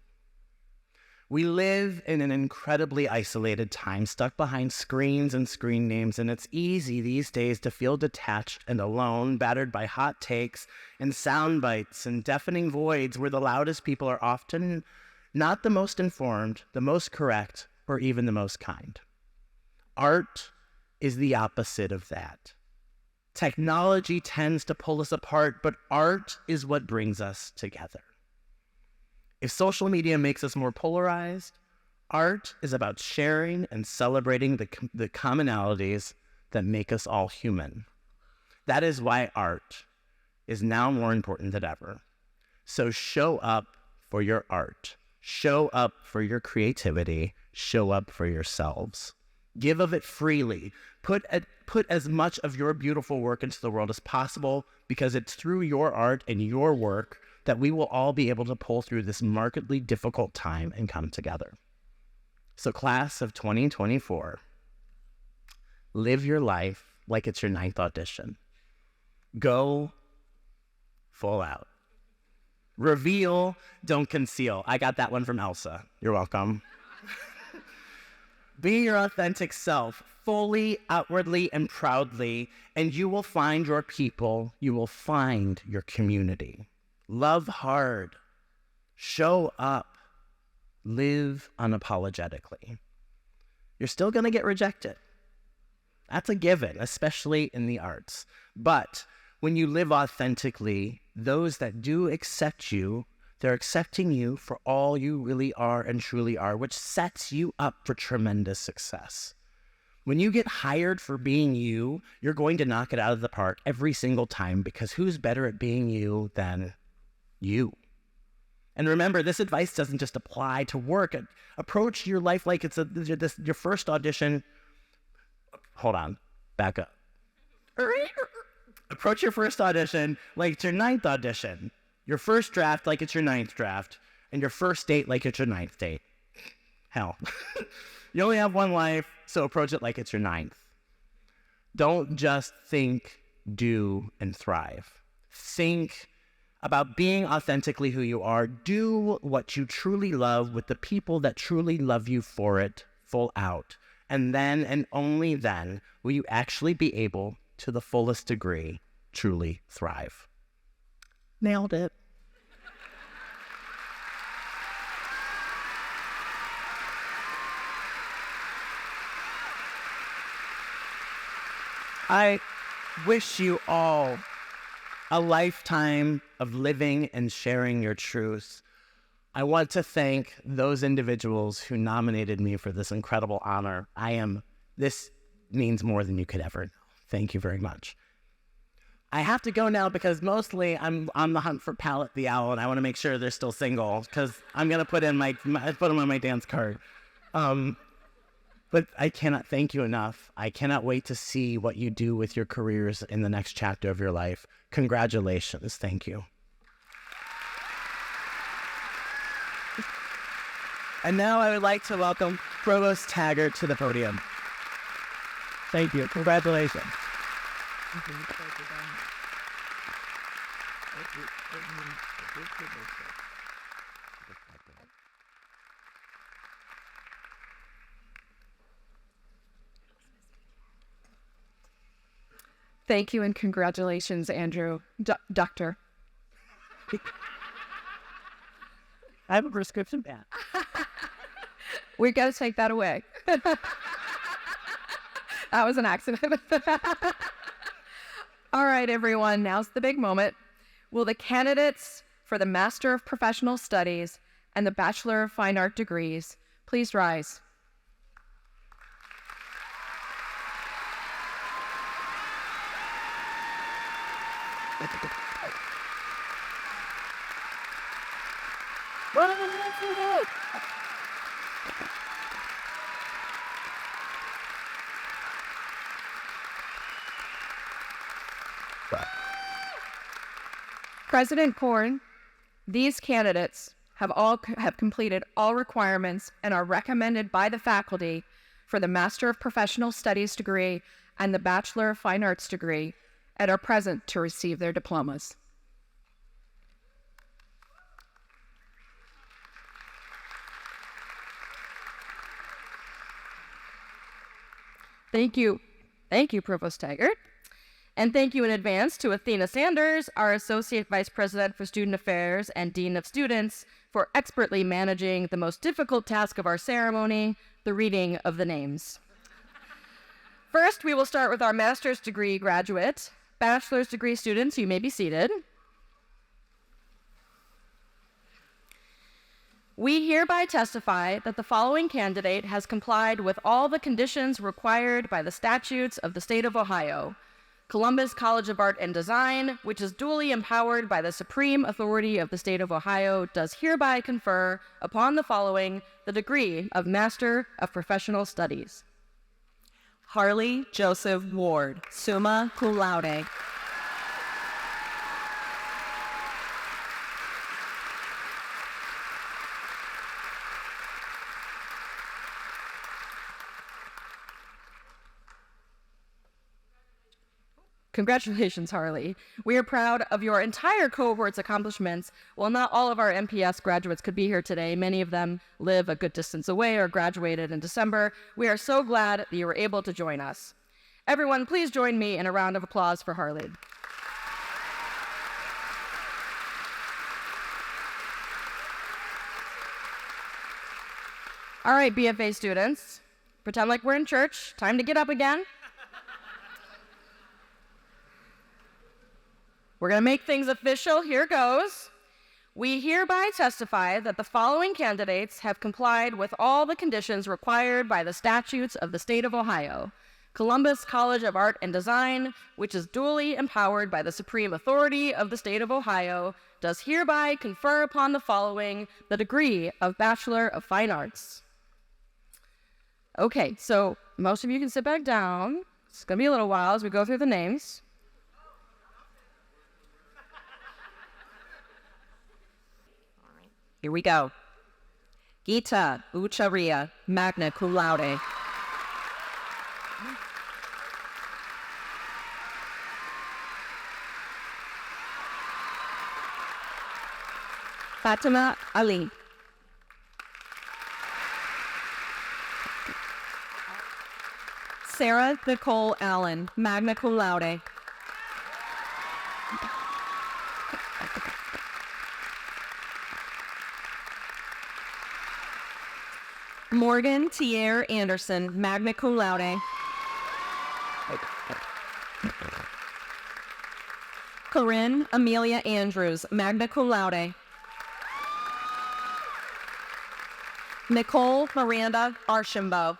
We live in an incredibly isolated time, stuck behind screens and screen names, and it's easy these days to feel detached and alone, battered by hot takes and sound bites and deafening voids where the loudest people are often not the most informed, the most correct, or even the most kind. Art is the opposite of that. Technology tends to pull us apart, but art is what brings us together. If social media makes us more polarized, art is about sharing and celebrating the commonalities that make us all human. That is why art is now more important than ever. So show up for your art. Show up for your creativity. Show up for yourselves. Give of it freely. Put as much of your beautiful work into the world as possible, because it's through your art and your work that we will all be able to pull through this markedly difficult time and come together. So class of 2024, live your life like it's your 9th audition. Go full out. Reveal, don't conceal. I got that one from Elsa. You're welcome. Be your authentic self, fully, outwardly, and proudly, and you will find your people. You will find your community. Love hard. Show up. Live unapologetically. You're still going to get rejected. That's a given, especially in the arts. But when you live authentically, those that do accept you, they're accepting you for all you really are and truly are, which sets you up for tremendous success. When you get hired for being you, you're going to knock it out of the park every single time, because who's better at being you than you? And remember, this advice doesn't just apply to work. Approach your life like it's your first audition. Hold on, back up. Approach your first audition like it's your 9th audition, your first draft like it's your 9th draft, and your first date like it's your 9th date. Hell, you only have one life, so approach it like it's your 9th. Don't just think, do, and thrive. Think about being authentically who you are. Do what you truly love with the people that truly love you for it, full out. And then, and only then, will you actually be able, to the fullest degree, truly thrive. Nailed it. I wish you all a lifetime of living and sharing your truth. I want to thank those individuals who nominated me for this incredible honor. This means more than you could ever know. Thank you very much. I have to go now because mostly I'm on the hunt for Pallet the Owl, and I want to make sure they're still single, because I'm going to put them on my dance card. But I cannot thank you enough. I cannot wait to see what you do with your careers in the next chapter of your life. Congratulations. Thank you. And now I would like to welcome Provost Taggert to the podium. Thank you. Congratulations.
Thank you and congratulations, Andrew. Doctor.
I have a prescription pad.
We got to take that away. That was an accident. All right, everyone, now's the big moment. Will the candidates for the Master of Professional Studies and the Bachelor of Fine Art degrees please rise? President Corn, these candidates have completed all requirements and are recommended by the faculty for the Master of Professional Studies degree and the Bachelor of Fine Arts degree and are present to receive their diplomas. Thank you. Thank you, Provost Taggert. And thank you in advance to Athena Sanders, our Associate Vice President for Student Affairs and Dean of Students, for expertly managing the most difficult task of our ceremony, the reading of the names. First, we will start with our master's degree graduate. Bachelor's degree students, you may be seated. We hereby testify that the following candidate has complied with all the conditions required by the statutes of the state of Ohio. Columbus College of Art and Design, which is duly empowered by the supreme authority of the state of Ohio, does hereby confer upon the following the degree of Master of Professional Studies.
Harley Joseph Ward, summa cum laude.
Congratulations, Harley. We are proud of your entire cohort's accomplishments. While not all of our MPS graduates could be here today, many of them live a good distance away or graduated in December. We are so glad that you were able to join us. Everyone, please join me in a round of applause for Harley. All right, BFA students, pretend like we're in church. Time to get up again. We're going to make things official. Here goes. We hereby testify that the following candidates have complied with all the conditions required by the statutes of the state of Ohio. Columbus College of Art and Design, which is duly empowered by the supreme authority of the state of Ohio, does hereby confer upon the following the degree of Bachelor of Fine Arts. Okay, so most of you can sit back down. It's going to be a little while as we go through the names.
Here we go. Gita Ucharia, magna cum laude. Fatima Ali. Sarah Nicole Allen, magna cum laude. Morgan Tier Anderson, magna cum laude. Corinne Amelia Andrews, magna cum laude. Nicole Miranda Archambault.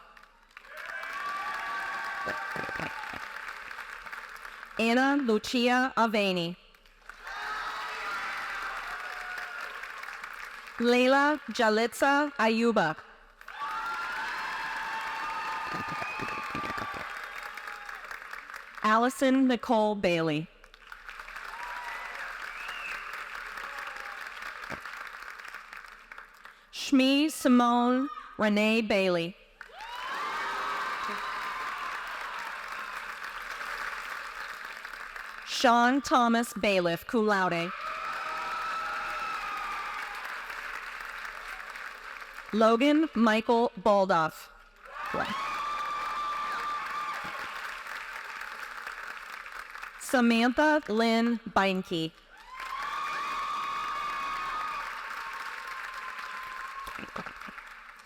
Anna Lucia Aveni. Leila Jalitza Ayuba. Allison Nicole Bailey. Shmi Simone Renee Bailey. Sean Thomas Bailiff, cum laude. Logan Michael Baldoff. Samantha Lynn Beinke.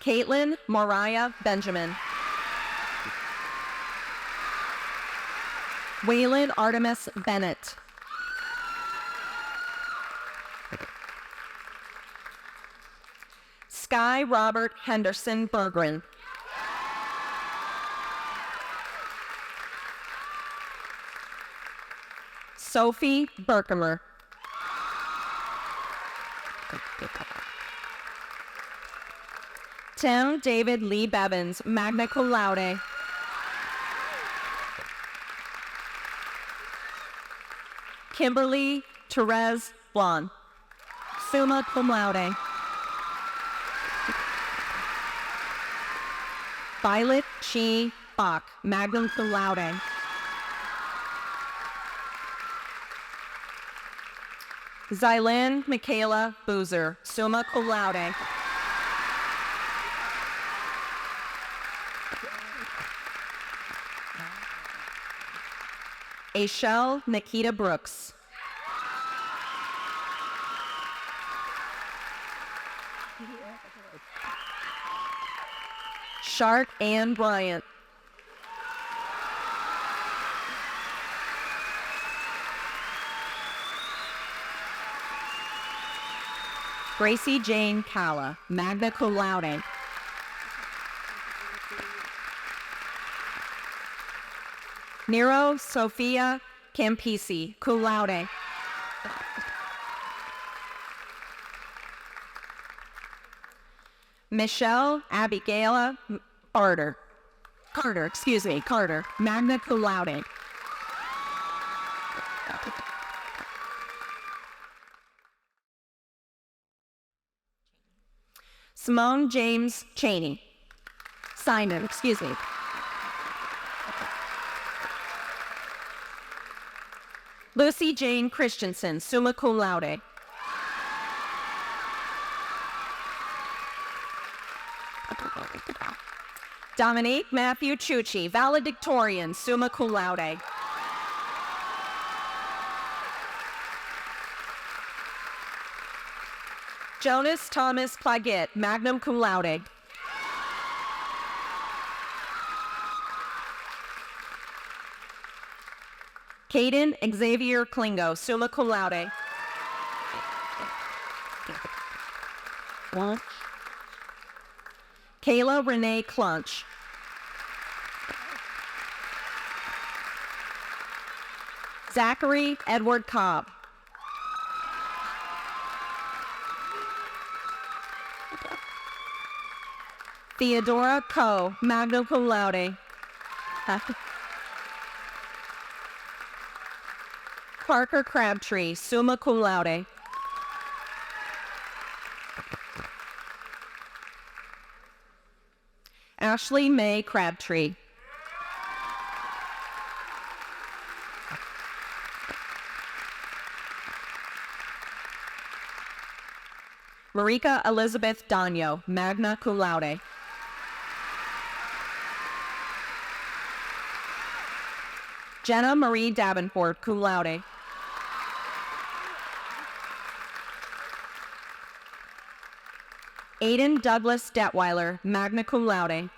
Caitlin Mariah Benjamin. Waylon Artemis Bennett. Sky Robert Henderson Bergren. Sophie Berkemer. Tim David Lee Bevins, magna cum laude. Kimberly Therese Blon, summa cum laude. Violet Chi Bach, magna cum laude. Zylan Michaela Boozer, summa cum laude. Ashel Nikita Brooks. Shark Ann Bryant. Gracie Jane Calla, magna cum laude. Nero Sophia Campisi, cum laude. Michelle Abigail Carter, magna cum laude. Simone James Cheney. Simon. Lucy Jane Christensen, summa cum laude. Dominique Matthew Chucci, valedictorian, summa cum laude. Jonas Thomas Plaggett, magna cum laude. Caden Xavier Klingo, summa cum laude. Kayla Renee Clunch. Zachary Edward Cobb. Theodora Coe, magna cum laude. Parker Crabtree, summa cum laude. Ashley May Crabtree. Marika Elizabeth Danyo, magna cum laude. Jenna Marie Davenport, cum laude. Aiden Douglas Detweiler, magna cum laude.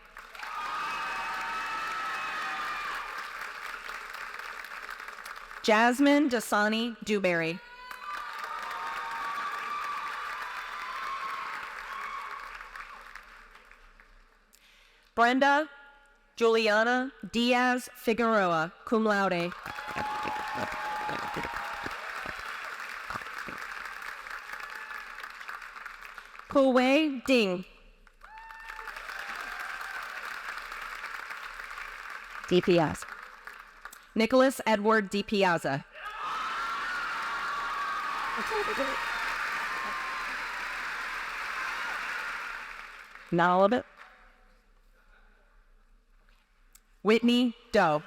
Jasmine Dasani Dewberry. Brenda Juliana Diaz Figueroa, cum laude. Kuwei Ding. DPS. Nicholas Edward DiPiazza. Not all of it. Whitney Doe.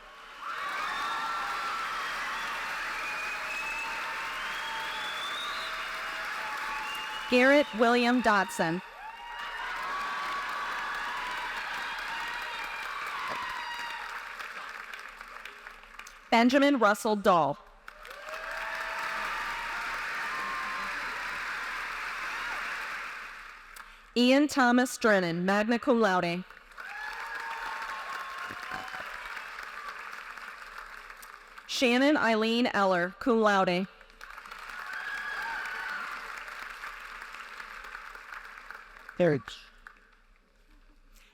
Garrett William Dotson. Benjamin Russell Dahl. Ian Thomas Drennan, magna cum laude. Shannon Eileen Eller, cum laude.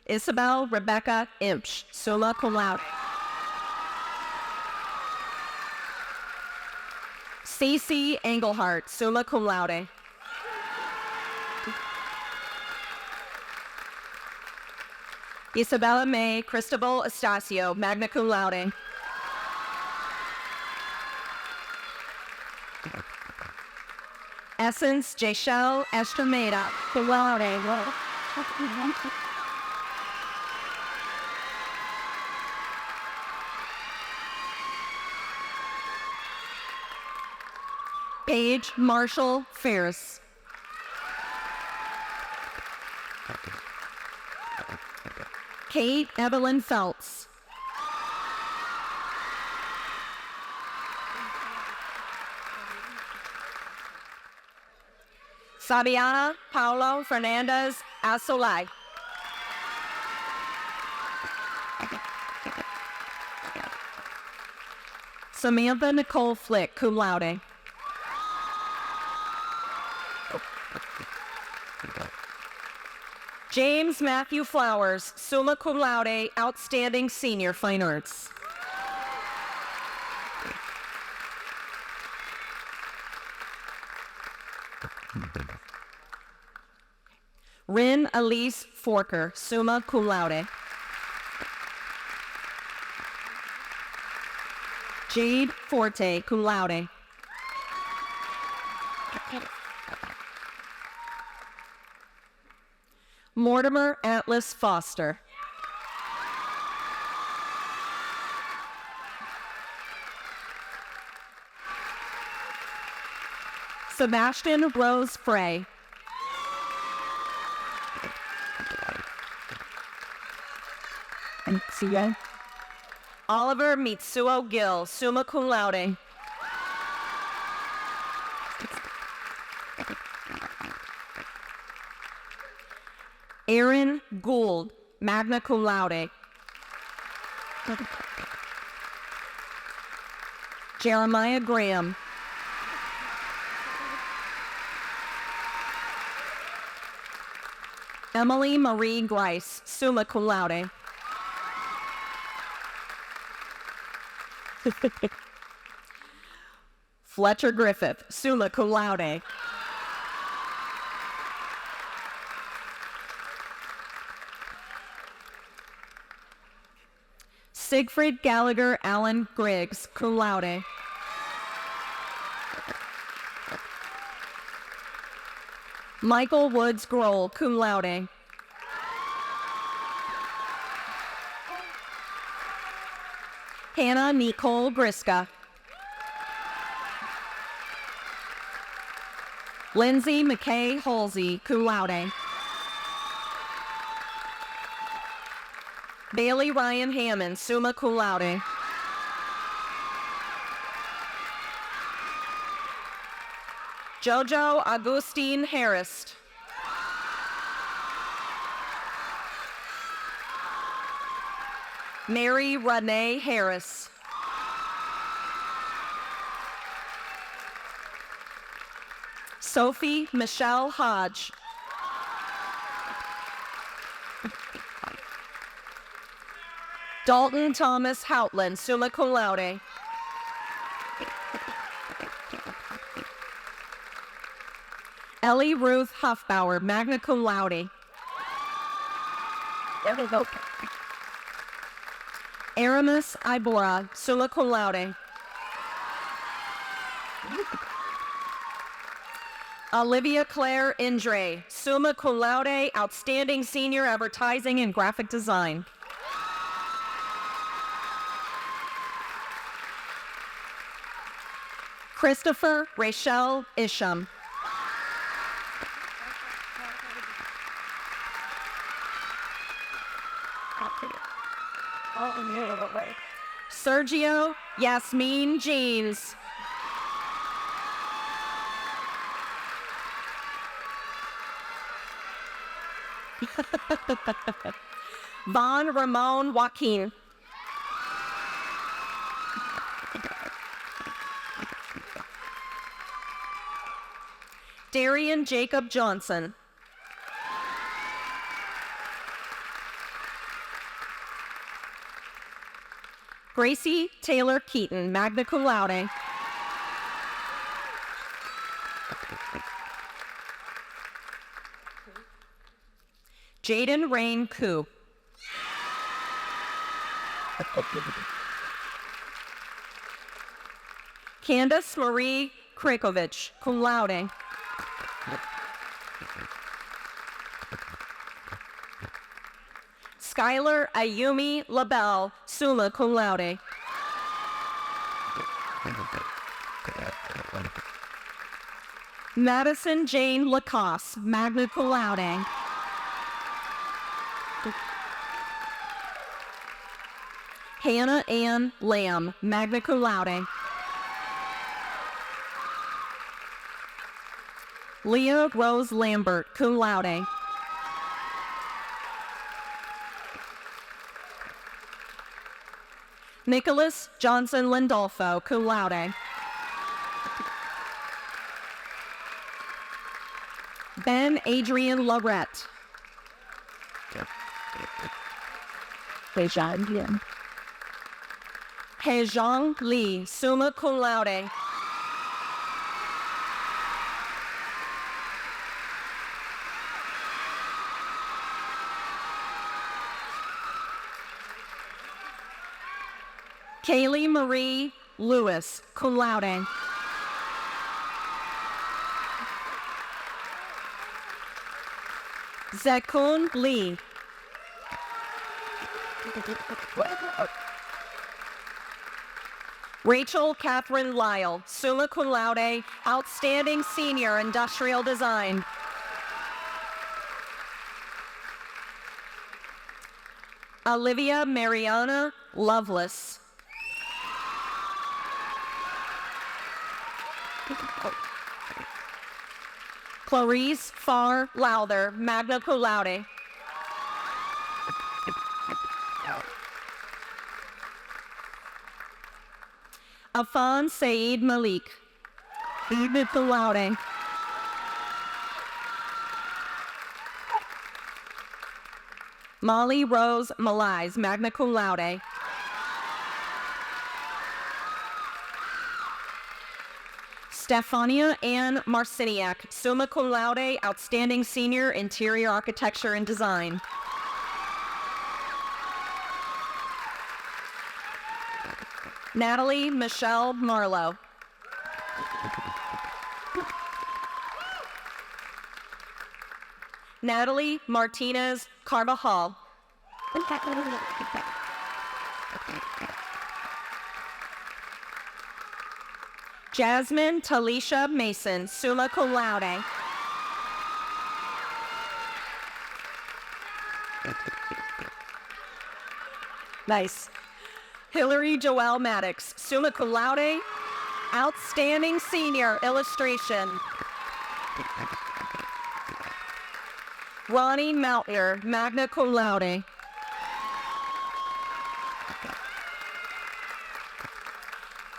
Isabel Rebecca Imch, summa cum laude. Cece Engelhardt, summa cum laude. Isabella May Cristobal Estacio, magna cum laude. Essence Jayshell Estremeda, cum laude. Paige Marshall Ferris. Kate Evelyn Phelps. Sabiana Paulo Fernandez Asolai. Samantha Nicole Flick, cum laude. James Matthew Flowers, summa cum laude, outstanding senior, fine arts. Rin Elise Forker, summa cum laude. Jade Forte, cum laude. Mortimer Atlas Foster. Sebastian Rose Frey. Oliver Mitsuo Gill, summa cum laude. Aaron Gould, magna cum laude. Jeremiah Graham. Emily Marie Grice, summa cum laude. Fletcher Griffith, summa cum laude. Siegfried Gallagher Allen Griggs, cum laude. Michael Woods Grohl, cum laude. Hannah Nicole Griska. Lindsay McKay Halsey, cum laude. Bailey Ryan Hammond, summa cum laude. Jojo Augustine Harris. Mary Renee Harris. Sophie Michelle Hodge. Dalton Thomas Houtland, summa cum laude. Ellie Ruth Huffbauer, magna cum laude. There we go. Aramis Ibora, summa cum laude. Olivia Claire Indre, summa cum laude, outstanding senior advertising and graphic design. Christopher Rachel Isham. Sergio Yasmin Jeans. Von Ramon Joaquin. Darian Jacob Johnson. Gracie Taylor Keaton, magna cum laude. Jaden Rain Koo. Candace Marie Krakovich, cum laude. Skylar Ayumi LaBelle, summa cum laude. Madison Jane Lacoste, magna cum laude. Hannah Ann Lamb, magna cum laude. Leah Rose Lambert, cum laude. Nicholas Johnson Lindolfo, cum laude. Ben Adrian Lorette. Hejong Lee, summa cum laude. Kaylee Marie Lewis, cum laude. Zekun Lee. Rachel Catherine Lyle, summa cum laude, outstanding senior, industrial design. Olivia Mariana Lovelace. Clarice Farr Lowther, magna cum laude. Afan Saeed Malik, magna cum laude. Molly Rose Malise, magna cum laude. Stefania Ann Marciniak, summa cum laude, outstanding senior, interior architecture and design. Natalie Michelle Marlowe. Natalie Martinez Carvajal. Jasmine Talisha Mason, summa cum laude. Nice. Hillary Joelle Maddox, summa cum laude, outstanding senior, illustration. Ronnie Mountner, magna cum laude.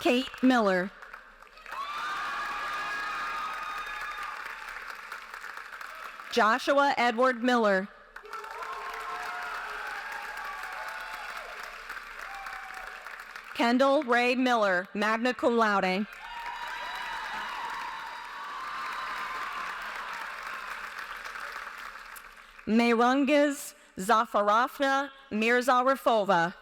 Kate Miller. Joshua Edward Miller. Kendall Ray Miller, magna cum laude. Meirungiz Zafarafna Mirzarifova.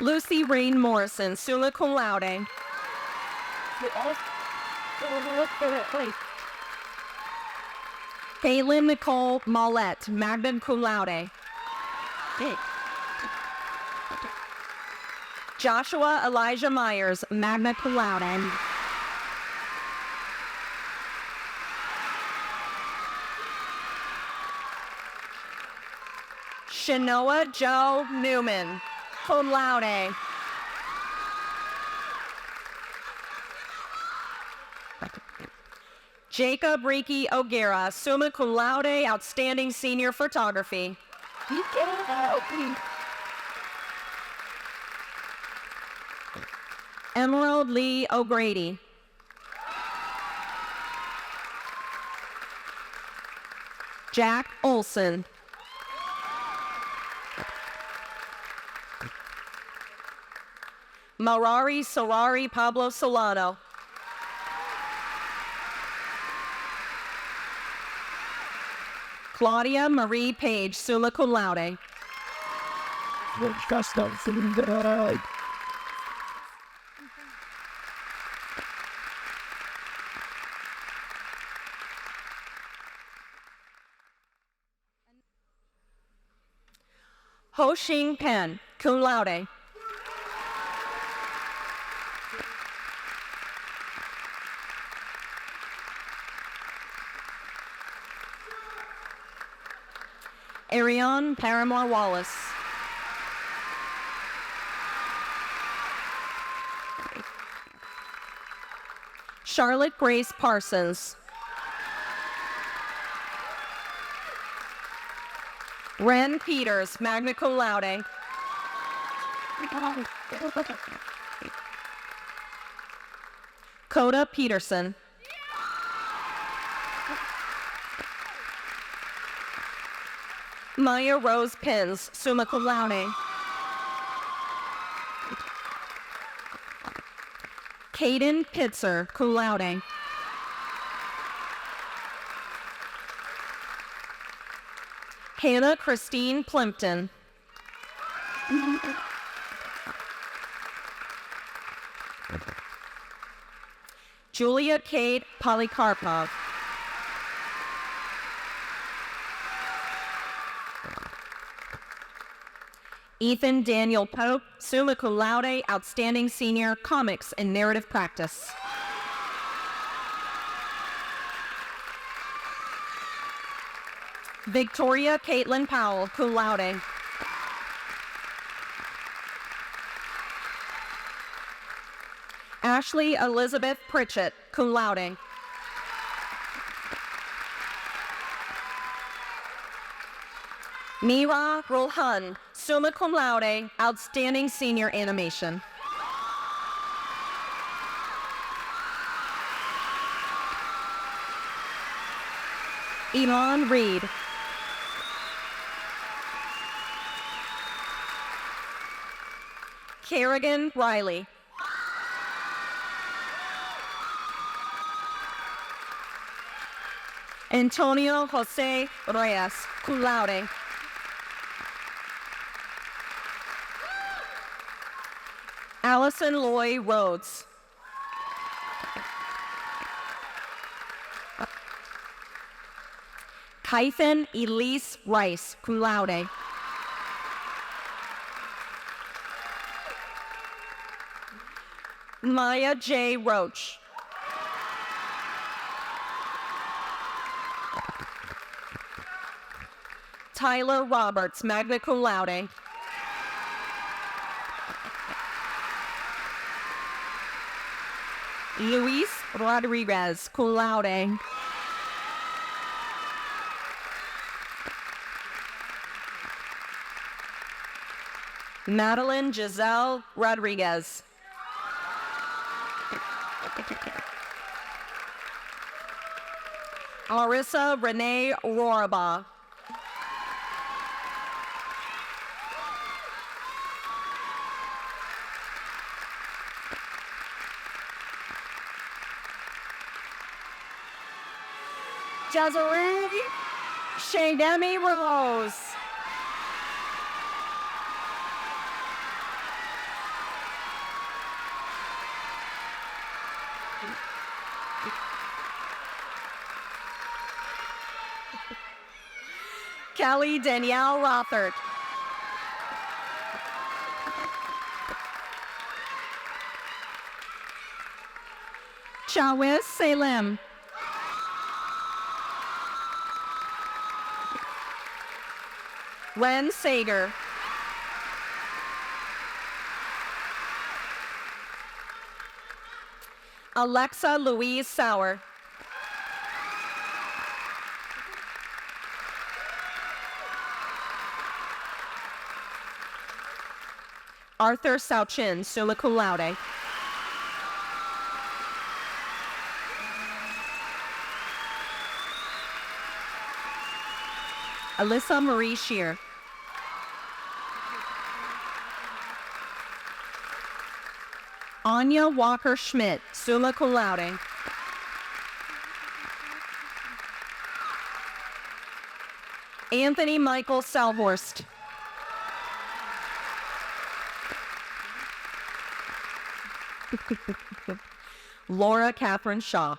Lucy Rain Morrison, summa cum laude. Kaylin Nicole Mollett, magna cum laude. Joshua Elijah Myers, magna cum laude. Shanoa Joe Newman, cum laude. Jacob Reiki O'Gara, summa cum laude, outstanding senior photography. Emerald Lee O'Grady. Jack Olson. Marari Sorari Pablo Solano. Claudia Marie Page, summa cum laude. Ho Xing Pen, cum laude. Ariane Paramore Wallace. Charlotte Grace Parsons. Ren Peters, magna cum laude. Coda Peterson. Maya Rose Pins, summa cum laude. Caden Pitzer, cum laude. Hannah Christine Plimpton. Julia Kate Polycarpov. Ethan Daniel Pope, summa cum laude, outstanding senior, comics and narrative practice. Victoria Caitlin Powell, cum laude. Ashley Elizabeth Pritchett, cum laude. Mira Rolhan, summa cum laude, outstanding senior animation. Elon Reed. Kerrigan Riley. Antonio Jose Reyes, cum laude. Allison Loy Rhodes. Kython Elise Rice, cum laude. Maya J. Roach. Tyler Roberts, magna cum laude. Luis Rodriguez, cum laude. Madeline Giselle Rodriguez. Arissa Renee Roraba. Desiree Shaydemi Rose. Kelly Danielle Rothert. Chawis Salem. Len Sager. Alexa Louise Sauer. Arthur Sauchin, summa cum laude. Alyssa Marie Shear. Anya Walker Schmidt, summa cum laude. Anthony Michael Salhorst. Laura Catherine Shaw.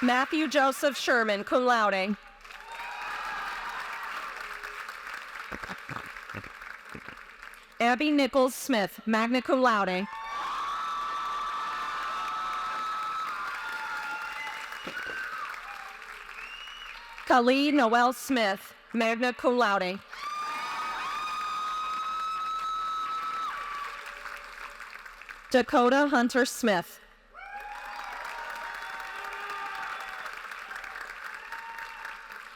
Matthew Joseph Sherman, cum laude. Abby Nichols Smith, magna cum laude. Khalid Noel Smith, magna cum laude. Dakota Hunter Smith.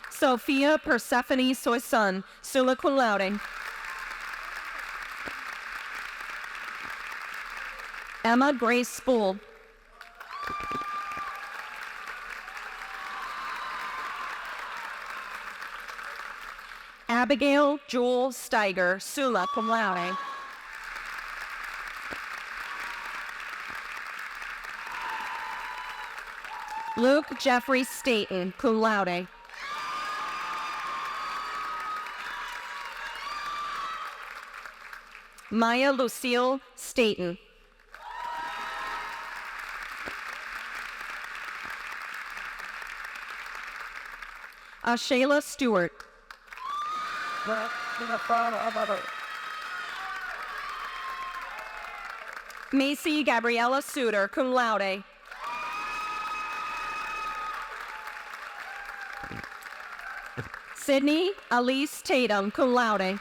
Sophia Persephone Soysun, summa cum laude. Emma Grace Spool. Abigail Jewel Steiger, summa cum laude. Luke Jeffrey Staten, cum laude. Maya Lucille Staten. Shayla Stewart. Macy Gabriella Suter, cum laude. Sydney Elise Tatum, cum laude.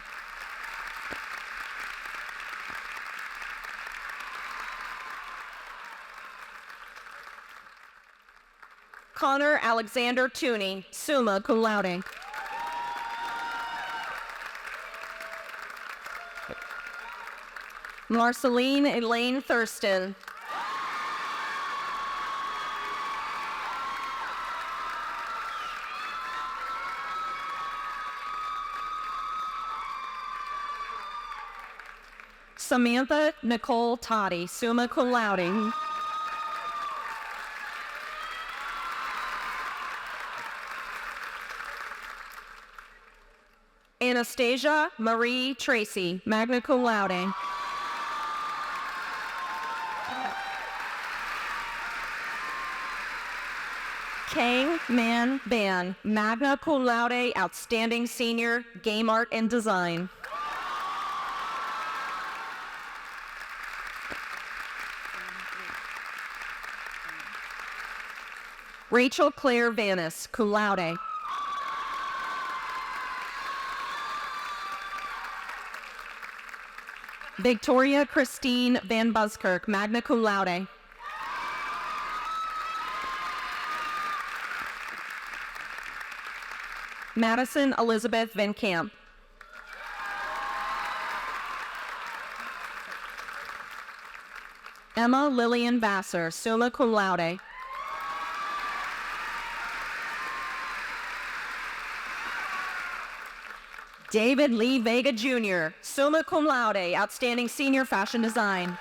Connor Alexander Tooney, summa cum laude. Marceline Elaine Thurston. Samantha Nicole Toddy, summa cum laude. Anastasia Marie Tracy, magna cum laude. Kang Man Ban, magna cum laude, outstanding senior, game art and design. Rachel Claire Vanis, cum laude. Victoria Christine Van Buskirk, magna cum laude. Madison Elizabeth Van Camp. Emma Lillian Vassar, summa cum laude. David Lee Vega Jr., summa cum laude, outstanding senior fashion design.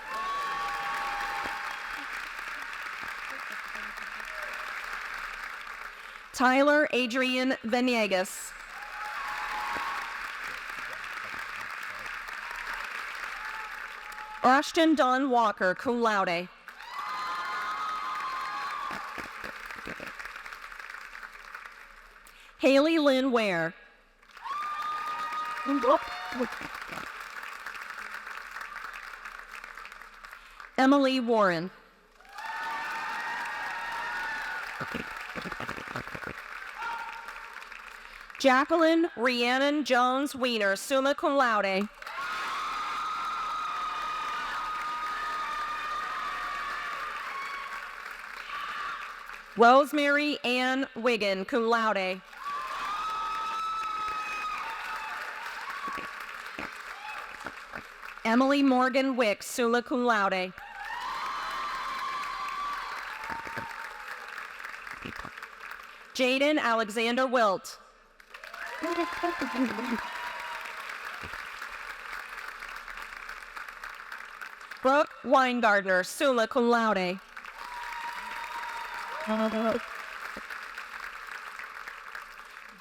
Tyler Adrian Venegas. Ashton Dawn Walker, cum laude. Haley Lynn Ware. Emily Warren. Jacqueline Rhiannon Jones Wiener, summa cum laude. Rosemary Ann Wiggin, cum laude. Emily Morgan Wick, summa cum laude. Jaden Alexander Wilt. Brooke Weingardner, summa cum laude.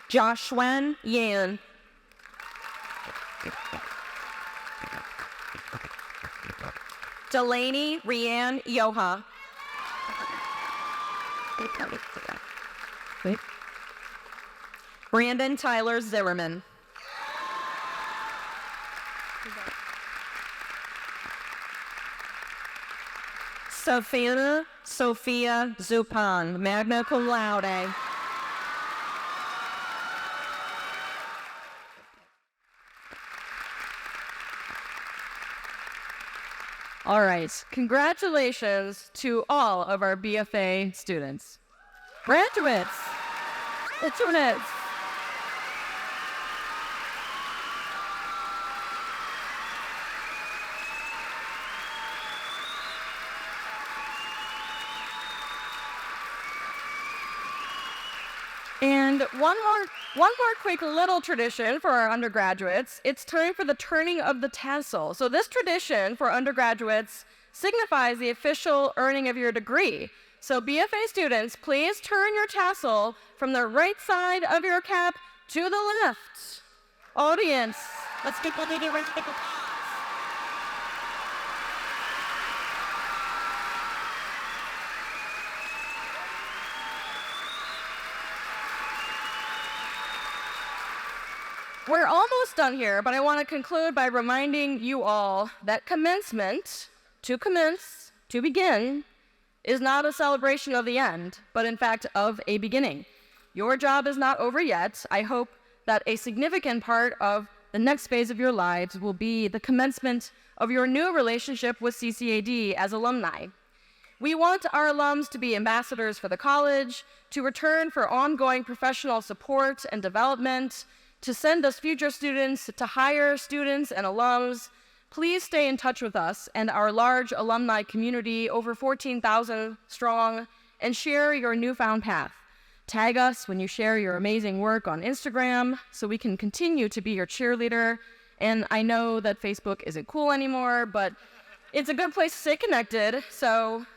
Josh Wen Yan. Delaney Rianne Yoha. Brandon Tyler Zimmerman. Sophia Zupan, magna cum laude.
All right, congratulations to all of our BFA students. Graduates, students. And one more quick little tradition for our undergraduates. It's time for the turning of the tassel. So this tradition for undergraduates signifies the official earning of your degree. So BFA students, please turn your tassel from the right side of your cap to the left. Audience, let's get ready to ring the applause.
We're almost done here, but I want to conclude by reminding you all that commencement, to commence, to begin, is not a celebration of the end, but in fact of a beginning. Your job is not over yet. I hope that a significant part of the next phase of your lives will be the commencement of your new relationship with CCAD as alumni. We want our alums to be ambassadors for the college, to return for ongoing professional support and development, to send us future students, to hire students and alums. Please stay in touch with us and our large alumni community, over 14,000 strong, and share your newfound path. Tag us when you share your amazing work on Instagram so we can continue to be your cheerleader. And I know that Facebook isn't cool anymore, but it's a good place to stay connected. So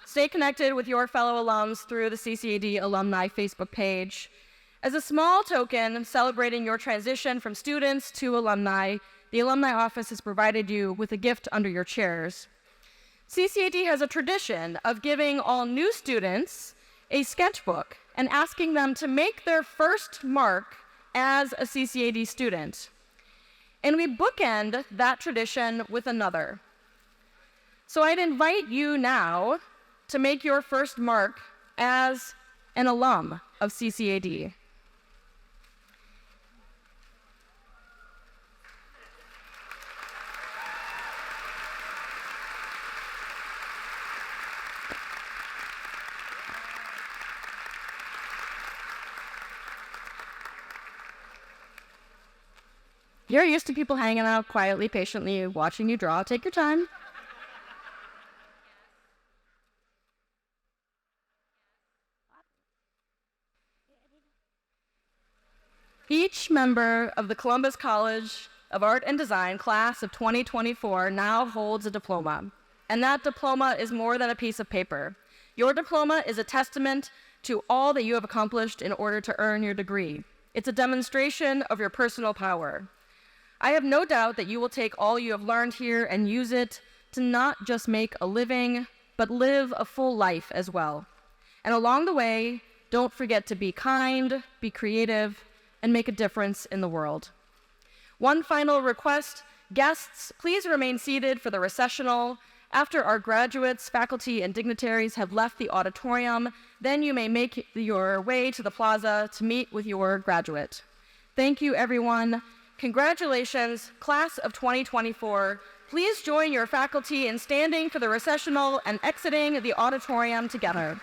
stay connected with your fellow alums through the CCAD Alumni Facebook page. As a small token celebrating your transition from students to alumni, the Alumni Office has provided you with a gift under your chairs. CCAD has a tradition of giving all new students a sketchbook and asking them to make their first mark as a CCAD student. And we bookend that tradition with another. So I'd invite you now to make your first mark as an alum of CCAD. You're used to people hanging out quietly, patiently, watching you draw. Take your time. Each member of the Columbus College of Art and Design class of 2024 now holds a diploma. And that diploma is more than a piece of paper. Your diploma is a testament to all that you have accomplished in order to earn your degree. It's a demonstration of your personal power. I have no doubt that you will take all you have learned here and use it to not just make a living, but live a full life as well. And along the way, don't forget to be kind, be creative, and make a difference in the world. One final request, guests, please remain seated for the recessional. After our graduates, faculty, and dignitaries have left the auditorium, then you may make your way to the plaza to meet with your graduate. Thank you, everyone. Congratulations, class of 2024. Please join your faculty in standing for the recessional and exiting the auditorium together.